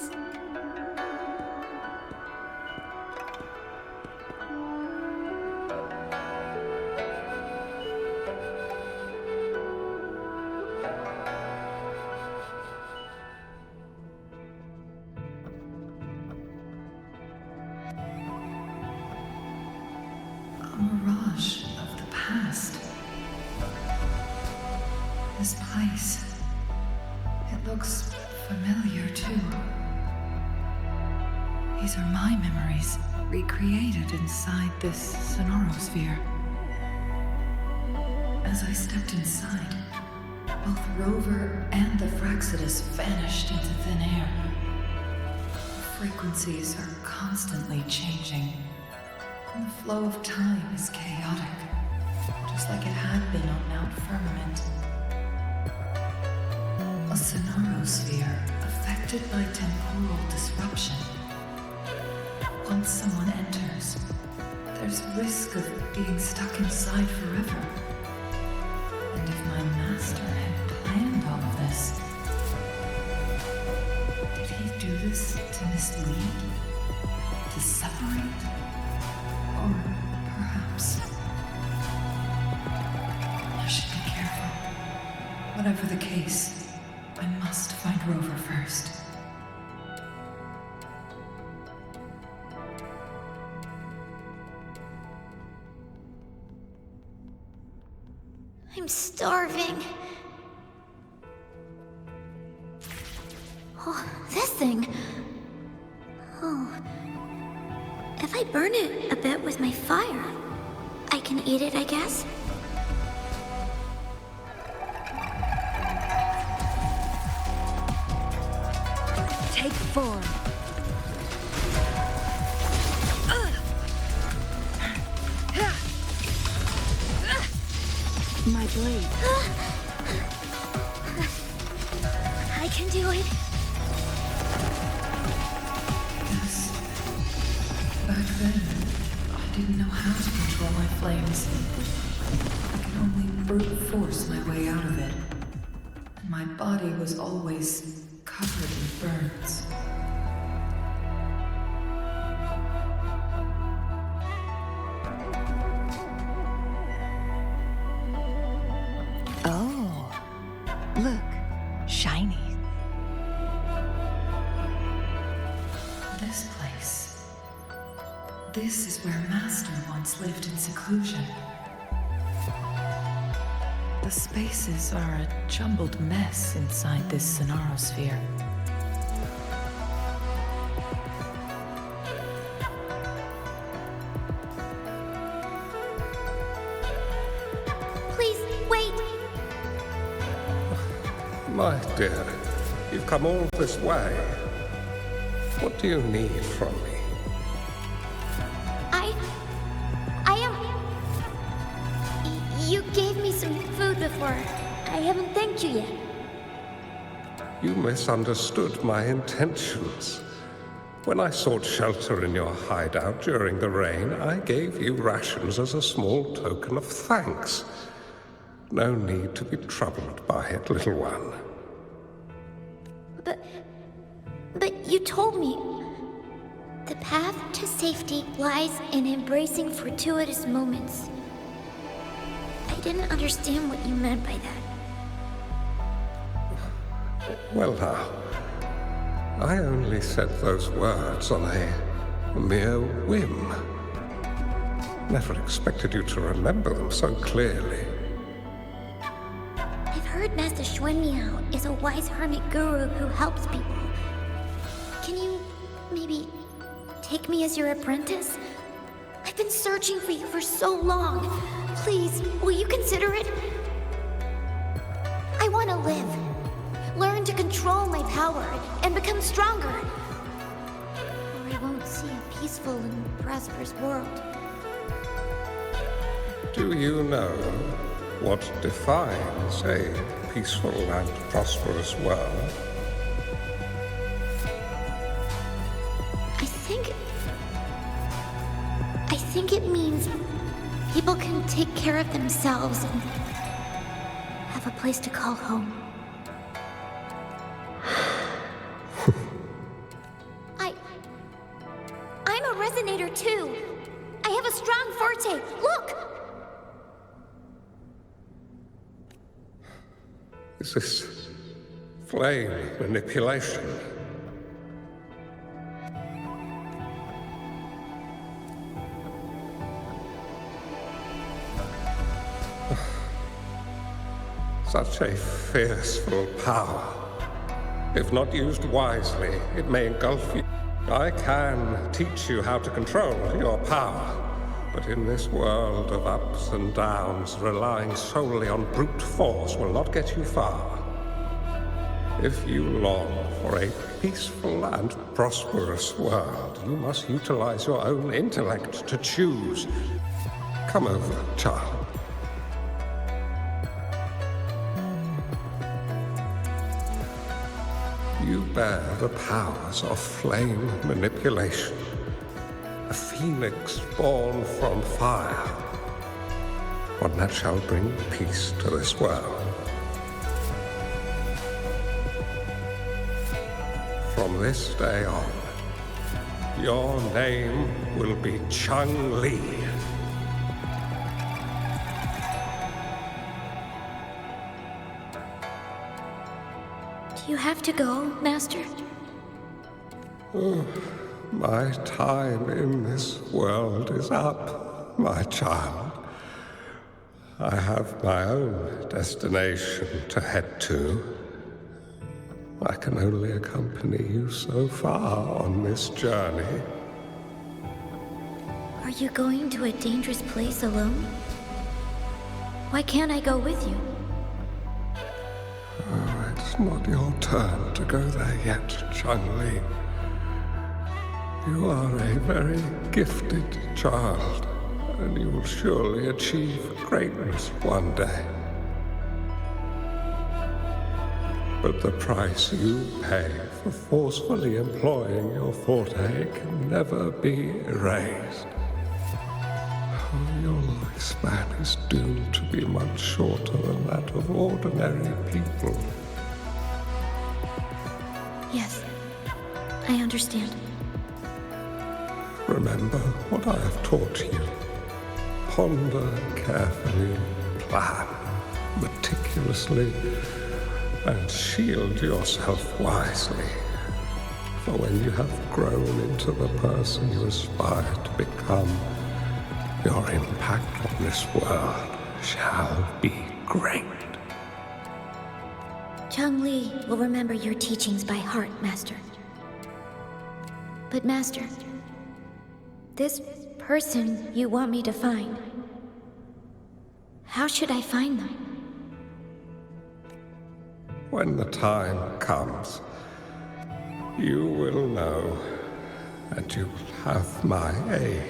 a mirage of the past. This place, it looks familiar too. These are my memories, recreated inside this sonorosphere. As I stepped inside, both Rover and the Fraxidus vanished into thin air. The frequencies are constantly changing, and the flow of time is chaotic, just like it had been on Mount Firmament. A sonorosphere affected by temporal disruption. Once someone enters, there's risk of being stuck inside forever. And if my master had planned all of this, did he do this to mislead? To separate? Or perhaps... I should be careful. Whatever the case, I must find Rover first. I'm starving. Oh, this thing. Oh. If I burn it a bit with my fire, I can eat it, I guess? Take form. My blade. I can do it. Yes. Back then, I didn't know how to control my flames. I could only brute force my way out of it. And my body was always covered in burns. Oh, look, shiny. This place. This is where Master once lived in seclusion. The spaces are a jumbled mess inside this sonorosphere. Please, wait! My dear, you've come all this way. What do you need from me? I am... You gave me some food before. I haven't thanked you yet. You misunderstood my intentions. When I sought shelter in your hideout during the rain, I gave you rations as a small token of thanks. No need to be troubled by it, little one. But you told me the path to safety lies in embracing fortuitous moments. I didn't understand what you meant by that. Well now, I only said those words on a mere whim. Never expected you to remember them so clearly. I've heard Master Xuanmiao is a wise hermit guru who helps people. Can you maybe take me as your apprentice? I've been searching for you for so long. Please, will you consider it? I want to live. Learn to control my power and become stronger. Or I won't see a peaceful and prosperous world. Do you know what defines a peaceful and prosperous world? I think it means people can take care of themselves and have a place to call home. I'm a resonator too. I have a strong forte. Look! Is this flame manipulation? Such a fearful power. If not used wisely, it may engulf you. I can teach you how to control your power, but in this world of ups and downs, relying solely on brute force will not get you far. If you long for a peaceful and prosperous world, you must utilize your own intellect to choose. Come over, child. You bear the powers of flame manipulation, a phoenix born from fire, one that shall bring peace to this world. From this day on, your name will be Changli. Do you have to go, Master? Oh, my time in this world is up, my child. I have my own destination to head to. I can only accompany you so far on this journey. Are you going to a dangerous place alone? Why can't I go with you? Oh, it's not your turn to go there yet, Changli. You are a very gifted child, and you will surely achieve greatness one day. But the price you pay for forcefully employing your forte can never be erased. Your lifespan is doomed to be much shorter than that of ordinary people. Yes, I understand. Remember what I have taught you. Ponder carefully, plan meticulously, and shield yourself wisely. For when you have grown into the person you aspire to become, your impact on this world shall be great. Changli will remember your teachings by heart, Master. But Master, this person you want me to find, how should I find them? When the time comes, you will know, and you will have my aid.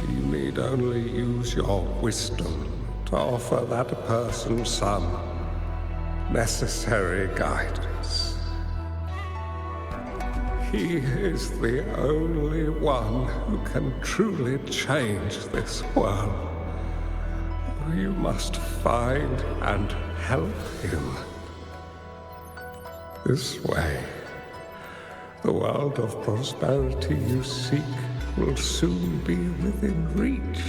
You need only use your wisdom to offer that person some necessary guidance. He is the only one who can truly change this world. You must find and help him. This way, the world of prosperity you seek will soon be within reach.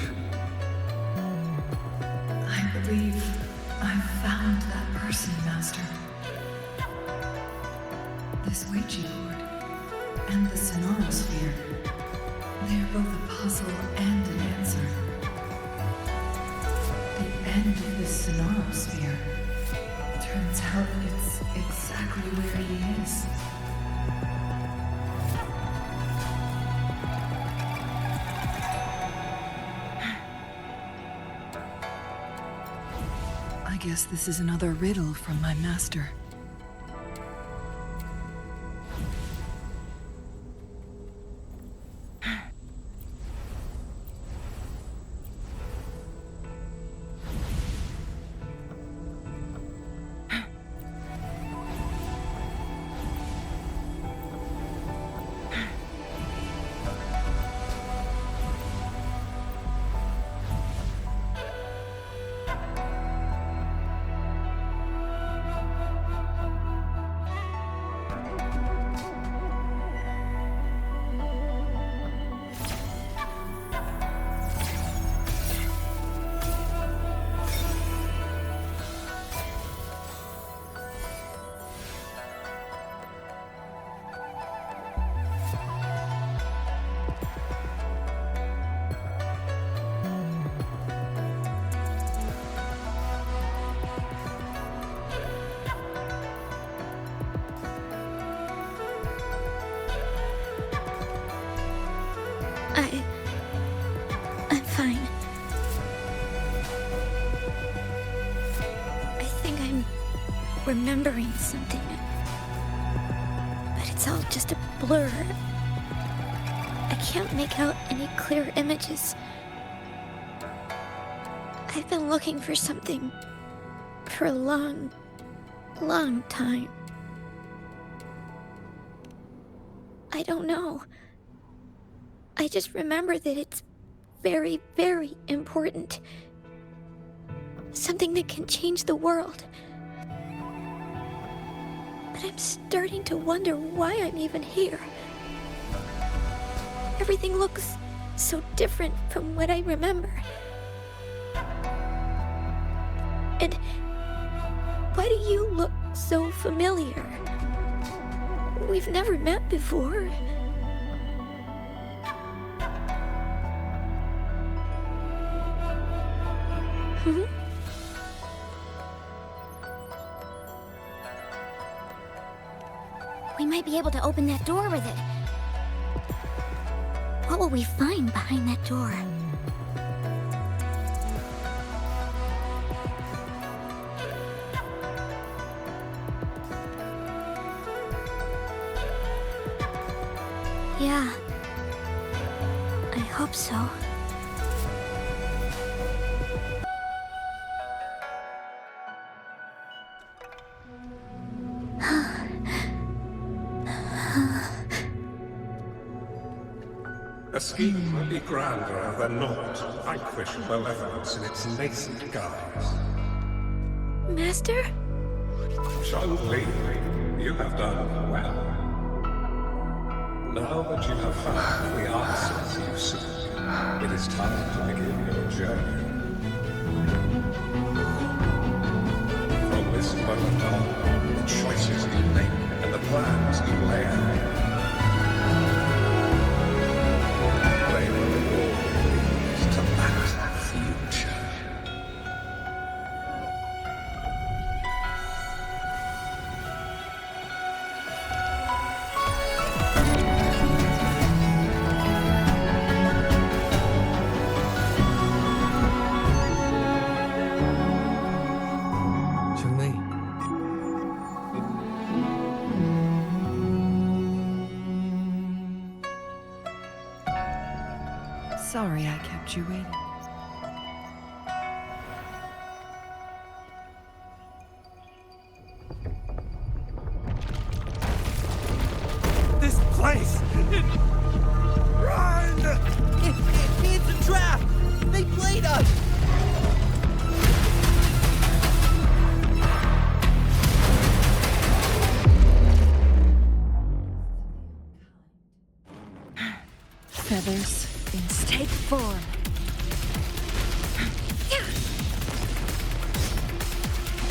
I believe I've found that person, Master. This Ouija board and the Sonorosphere, they're both a puzzle and an answer. The end of this Sonorosphere, turns out it's exactly where he is. I I guess this is another riddle from my master. I'm fine. I think I'm remembering something. But it's all just a blur. I can't make out any clear images. I've been looking for something for a long, long time. I don't know. I just remember that it's very, very important. Something that can change the world. But I'm starting to wonder why I'm even here. Everything looks so different from what I remember. And why do you look so familiar? We've never met before. We might be able to open that door with it. What will we find behind that door? Yeah. I hope so. A scheme will be grander than naught, vanquish malevolence in its nascent guise. Master? Changli, you have done well. Now that you have found the answers you seek, it is time to begin your journey. From this moment on, the choices you make and the plans you lay out, they will all lead to that future. Sorry I kept you waiting. This place! Run! It's a trap! They played us! Feathers take form.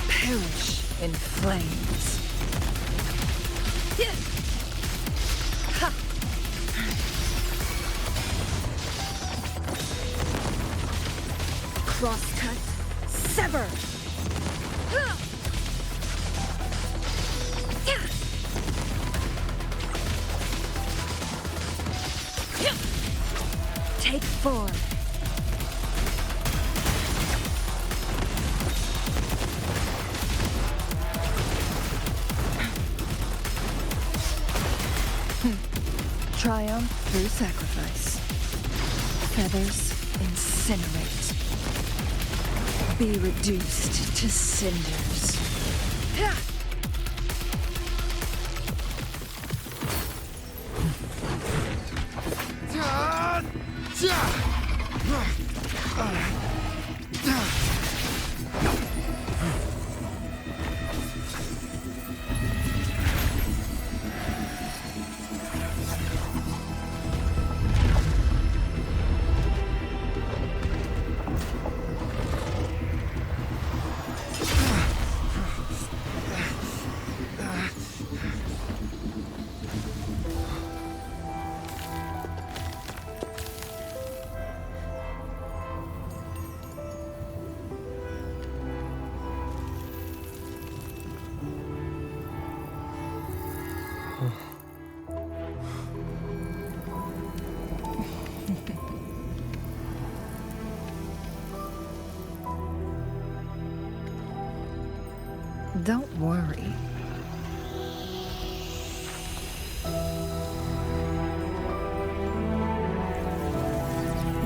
Perish in flames. Crosscut, sever. Take form. Triumph through sacrifice. Feathers incinerate. Be reduced to cinders. Don't worry.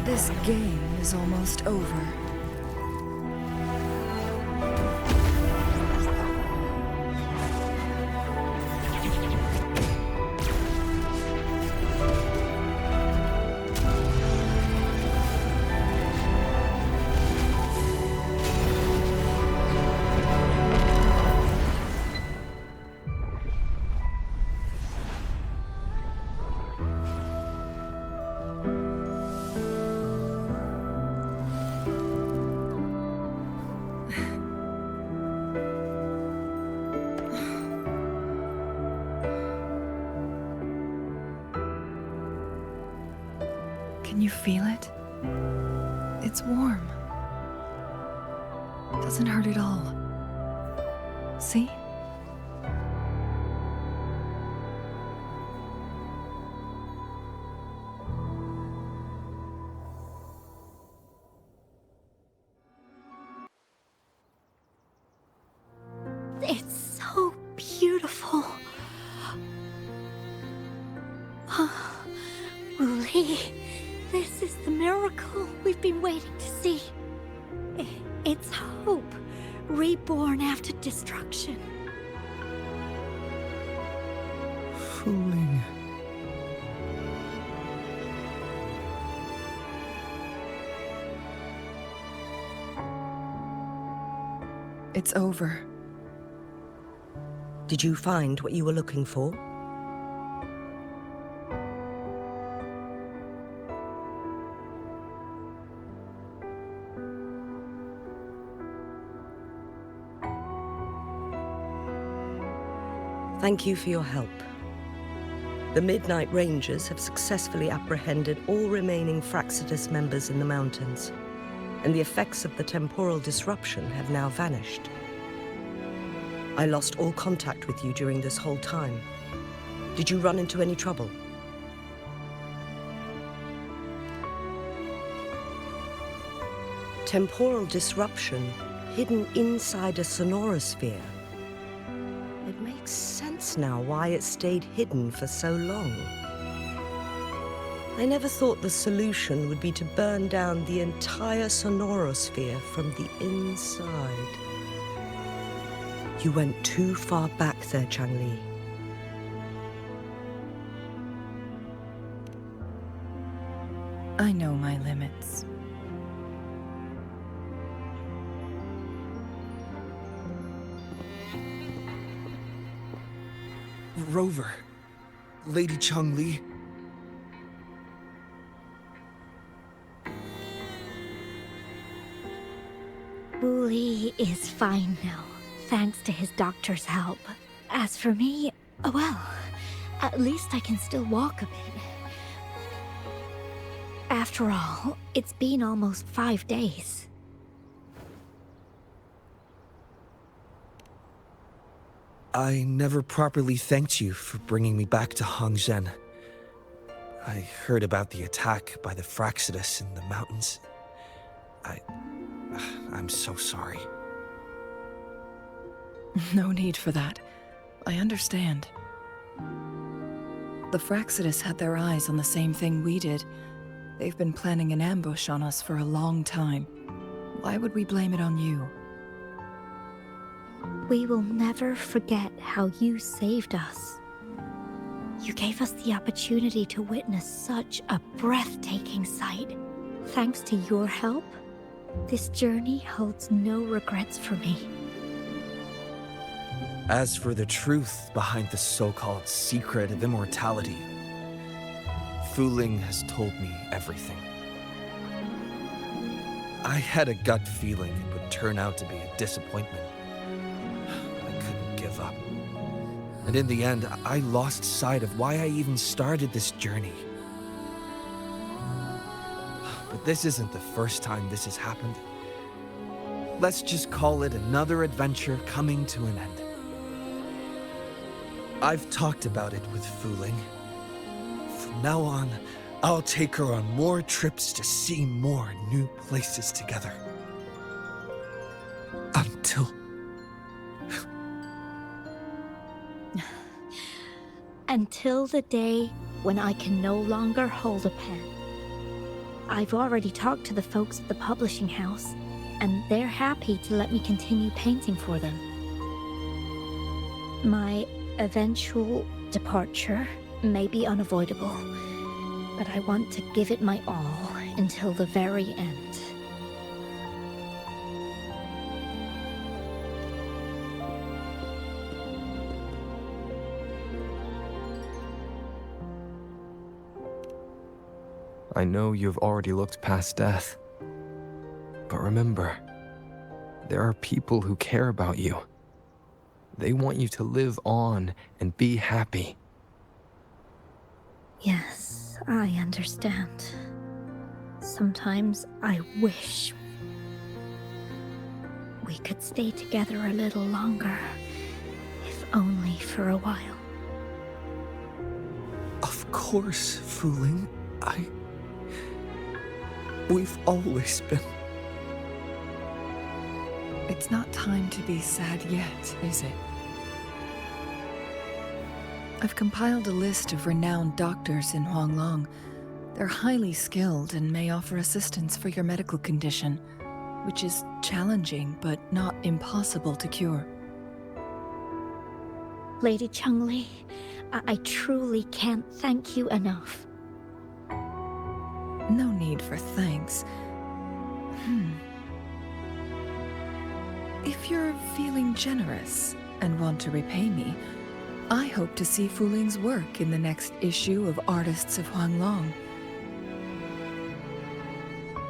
This game is almost over. Can you feel it? It's warm. Doesn't hurt at all. See? It's so beautiful. Wooly, this is the miracle we've been waiting to see. It's hope, reborn after destruction. Fooling. It's over. Did you find what you were looking for? Thank you for your help. The Midnight Rangers have successfully apprehended all remaining Fractsidus members in the mountains, and the effects of the temporal disruption have now vanished. I lost all contact with you during this whole time. Did you run into any trouble? Temporal disruption hidden inside a sonorosphere. It makes sense now why it stayed hidden for so long. I never thought the solution would be to burn down the entire sonorosphere from the inside. You went too far back there, Changli. I know my limits. Rover. Lady Changli. Wooly is fine now, thanks to his doctor's help. As for me, well, at least I can still walk a bit. After all, it's been almost 5 days. I never properly thanked you for bringing me back to Hongzhen. I heard about the attack by the Fractsidus in the mountains. I'm so sorry. No need for that. I understand. The Fraxidus had their eyes on the same thing we did. They've been planning an ambush on us for a long time. Why would we blame it on you? We will never forget how you saved us. You gave us the opportunity to witness such a breathtaking sight. Thanks to your help, this journey holds no regrets for me. As for the truth behind the so-called secret of immortality, Fu Ling has told me everything. I had a gut feeling it would turn out to be a disappointment. I couldn't give up. And in the end, I lost sight of why I even started this journey. But this isn't the first time this has happened. Let's just call it another adventure coming to an end. I've talked about it with Fu Ling. From now on, I'll take her on more trips to see more new places together. Until the day when I can no longer hold a pen. I've already talked to the folks at the publishing house, and they're happy to let me continue painting for them. My eventual departure may be unavoidable, but I want to give it my all until the very end. I know you've already looked past death. But remember, there are people who care about you. They want you to live on and be happy. Yes, I understand. Sometimes I wish we could stay together a little longer, if only for a while. Of course, Fu Ling. We've always been. It's not time to be sad yet, is it? I've compiled a list of renowned doctors in Huanglong. They're highly skilled and may offer assistance for your medical condition, which is challenging but not impossible to cure. Lady Changli, I truly can't thank you enough. No need for thanks. If you're feeling generous and want to repay me, I hope to see Fu Ling's work in the next issue of Artists of Huanglong.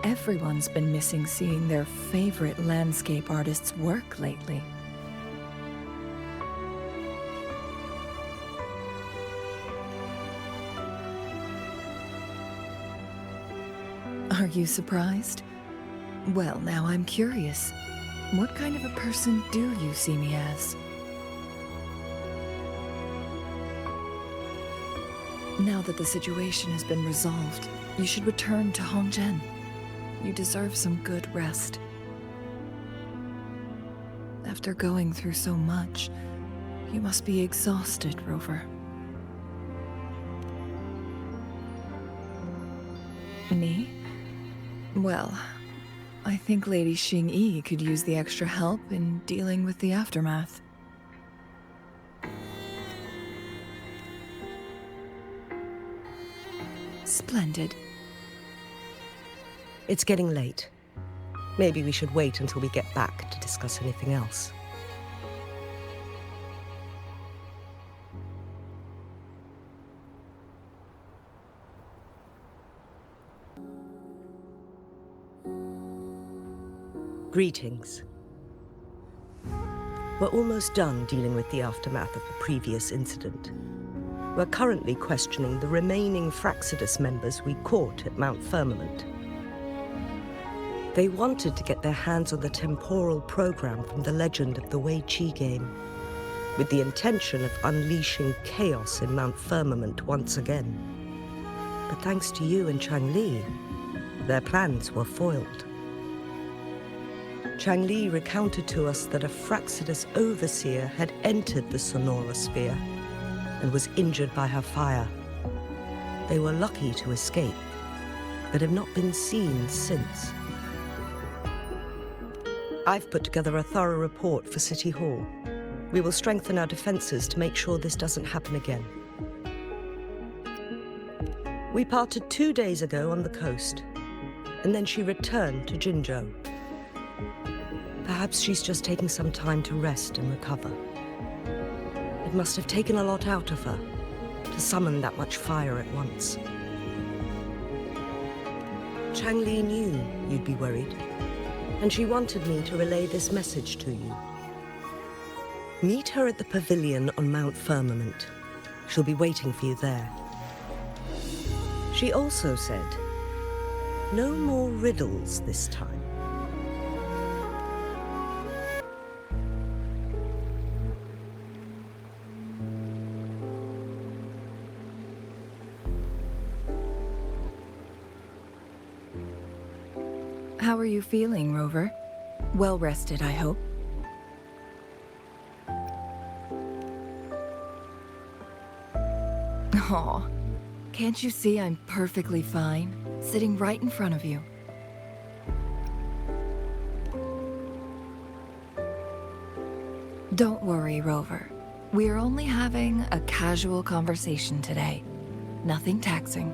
Everyone's been missing seeing their favorite landscape artists work lately. Are you surprised? Well, now I'm curious. What kind of a person do you see me as? Now that the situation has been resolved, you should return to Hongzhen. You deserve some good rest. After going through so much, you must be exhausted, Rover. Me? Well, I think Lady Xingyi could use the extra help in dealing with the aftermath. Splendid. It's getting late. Maybe we should wait until we get back to discuss anything else. Greetings. We're almost done dealing with the aftermath of the previous incident. We're currently questioning the remaining Fraxidus members we caught at Mount Firmament. They wanted to get their hands on the temporal program from the Legend of the Wei Qi game, with the intention of unleashing chaos in Mount Firmament once again. But thanks to you and Changli, their plans were foiled. Changli recounted to us that a Fraxidus overseer had entered the Sonora sphere and was injured by her fire, They were lucky to escape, but have not been seen since. I've put together a thorough report for City Hall. We will strengthen our defenses to make sure this doesn't happen again. We parted 2 days ago on the coast, and then she returned to Jinzhou. Perhaps she's just taking some time to rest and recover. It must have taken a lot out of her to summon that much fire at once. Changli knew you'd be worried, and she wanted me to relay this message to you. Meet her at the pavilion on Mount Firmament. She'll be waiting for you there. She also said, no more riddles this time. How are you feeling, Rover? Well rested, I hope. Aw, can't you see I'm perfectly fine, sitting right in front of you? Don't worry, Rover. We're only having a casual conversation today. Nothing taxing.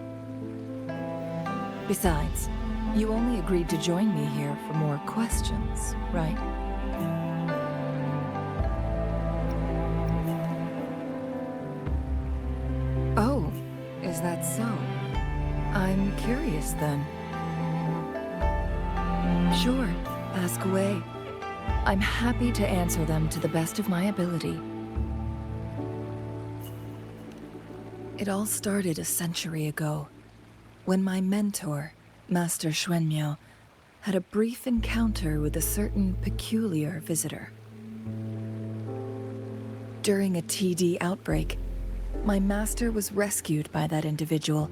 Besides, you only agreed to join me here for more questions, right? Oh, is that so? I'm curious then. Sure, ask away. I'm happy to answer them to the best of my ability. It all started a century ago, when my mentor, Master Xuanmiao, had a brief encounter with a certain peculiar visitor. During a TD outbreak, my master was rescued by that individual.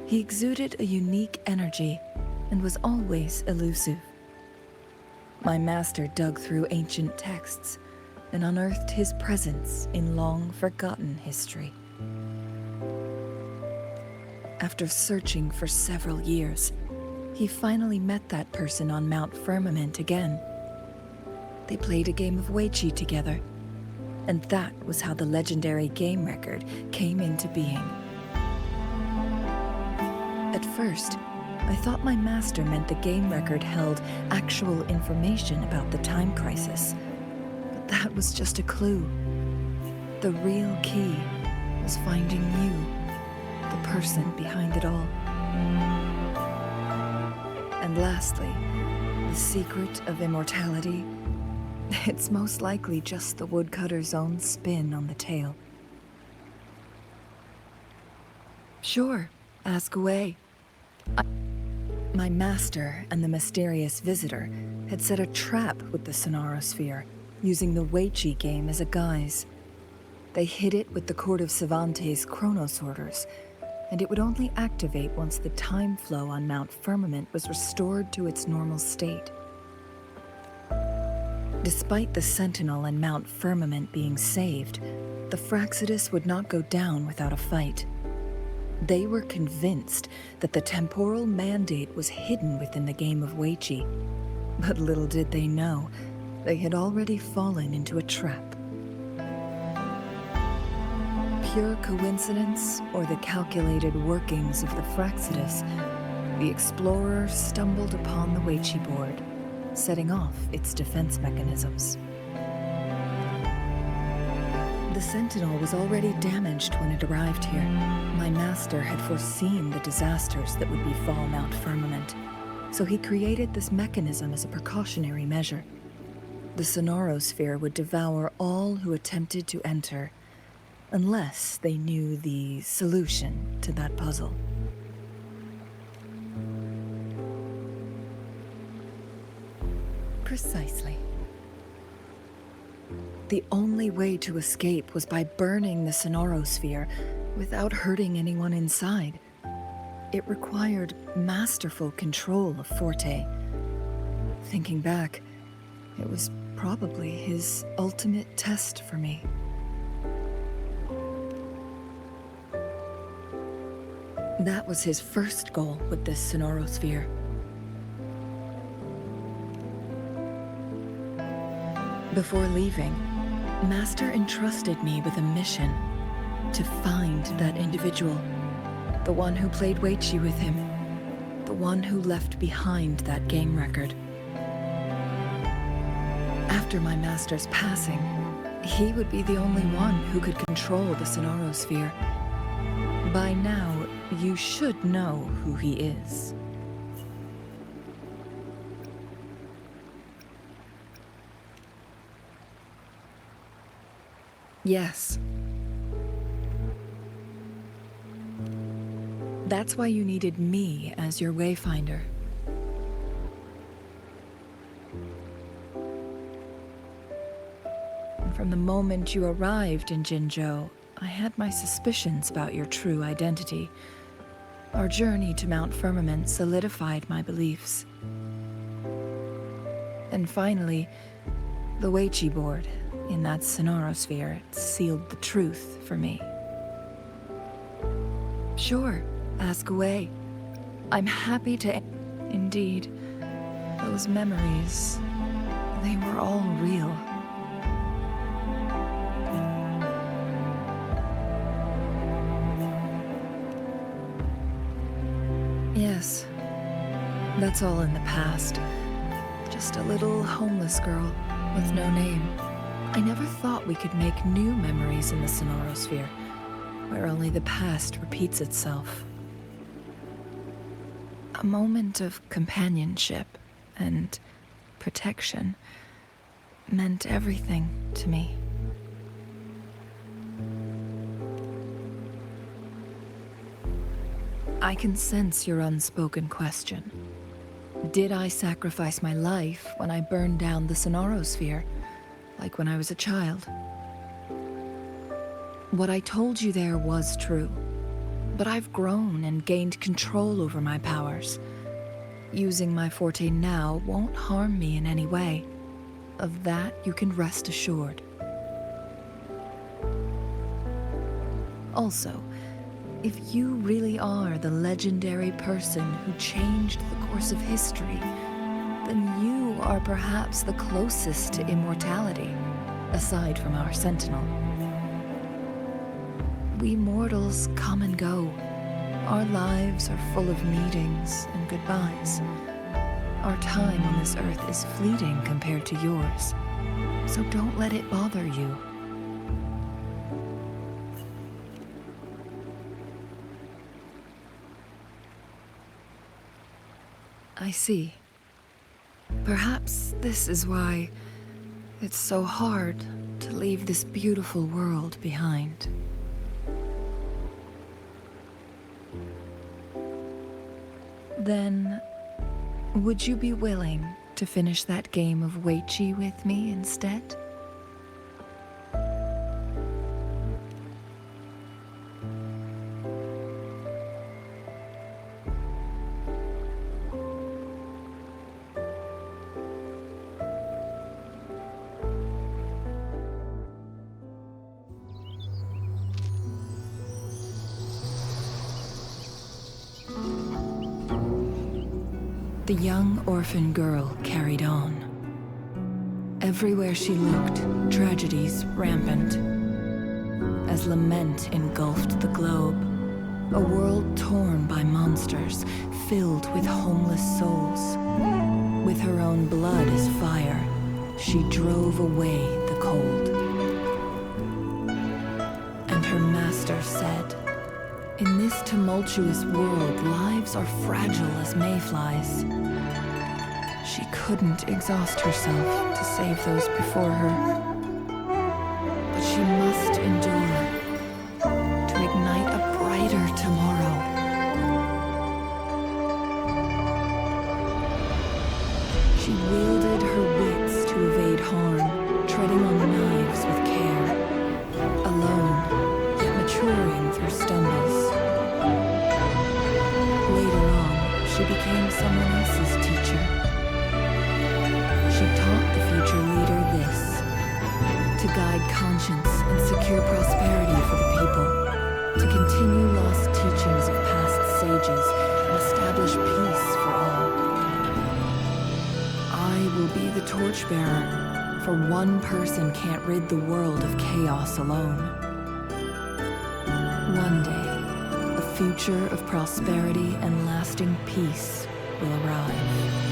He exuded a unique energy and was always elusive. My master dug through ancient texts and unearthed his presence in long-forgotten history. After searching for several years, he finally met that person on Mount Firmament again. They played a game of Weiqi together, and that was how the legendary game record came into being. At first, I thought my master meant the game record held actual information about the time crisis, but that was just a clue. The real key was finding you, the person behind it all. And lastly, the secret of immortality. It's most likely just the woodcutter's own spin on the tale. Sure, ask away. My master and the mysterious visitor had set a trap with the Sonarosphere, using the Weiqi game as a guise. They hid it with the Court of Cervantes' Chronos orders, and it would only activate once the time flow on Mount Firmament was restored to its normal state. Despite the Sentinel and Mount Firmament being saved, the Fractsidus would not go down without a fight. They were convinced that the temporal mandate was hidden within the game of Weiqi, but little did they know, they had already fallen into a trap. Pure coincidence or the calculated workings of the Fractsidus, the explorer stumbled upon the Weiqi board, setting off its defense mechanisms. The Sentinel was already damaged when it arrived here. My master had foreseen the disasters that would befall Mount Firmament, so he created this mechanism as a precautionary measure. The Sonarosphere would devour all who attempted to enter, unless they knew the solution to that puzzle. Precisely. The only way to escape was by burning the Sonarosphere without hurting anyone inside. It required masterful control of Forte. Thinking back, it was probably his ultimate test for me. That was his first goal with this Sonorosphere. Before leaving, Master entrusted me with a mission to find that individual, the one who played Weiqi with him, the one who left behind that game record. After my master's passing, he would be the only one who could control the Sonorosphere. By now, you should know who he is. Yes. That's why you needed me as your wayfinder. And from the moment you arrived in Jinzhou, I had my suspicions about your true identity. Our journey to Mount Firmament solidified my beliefs. And finally, the Weiqi board in that Sonorosphere sealed the truth for me. Sure, ask away. I'm happy to... Indeed, those memories, they were all real. Yes, that's all in the past. Just a little homeless girl with no name. I never thought we could make new memories in the Sonorosphere, where only the past repeats itself. A moment of companionship and protection meant everything to me. I can sense your unspoken question. Did I sacrifice my life when I burned down the Sonorosphere, like when I was a child? What I told you there was true, but I've grown and gained control over my powers. Using my forte now won't harm me in any way. Of that you can rest assured. Also, if you really are the legendary person who changed the course of history, then you are perhaps the closest to immortality, aside from our sentinel. We mortals come and go. Our lives are full of meetings and goodbyes. Our time on this earth is fleeting compared to yours, so don't let it bother you. I see. Perhaps this is why it's so hard to leave this beautiful world behind. Then, would you be willing to finish that game of Weiqi with me instead? The young orphan girl carried on. Everywhere she looked, tragedies rampant. As lament engulfed the globe, a world torn by monsters, filled with homeless souls. With her own blood as fire, she drove away the cold. And her master said, "In this tumultuous world, lives are fragile as mayflies." She couldn't exhaust herself to save those before her. But she must endure to ignite a brighter tomorrow. She wielded her wits to evade harm, treading on knives with care. Alone, yet maturing through stumbles. Later on, she became someone else's teacher. She taught the future leader this: to guide conscience and secure torchbearer, for one person can't rid the world of chaos alone. One day, a future of prosperity and lasting peace will arrive.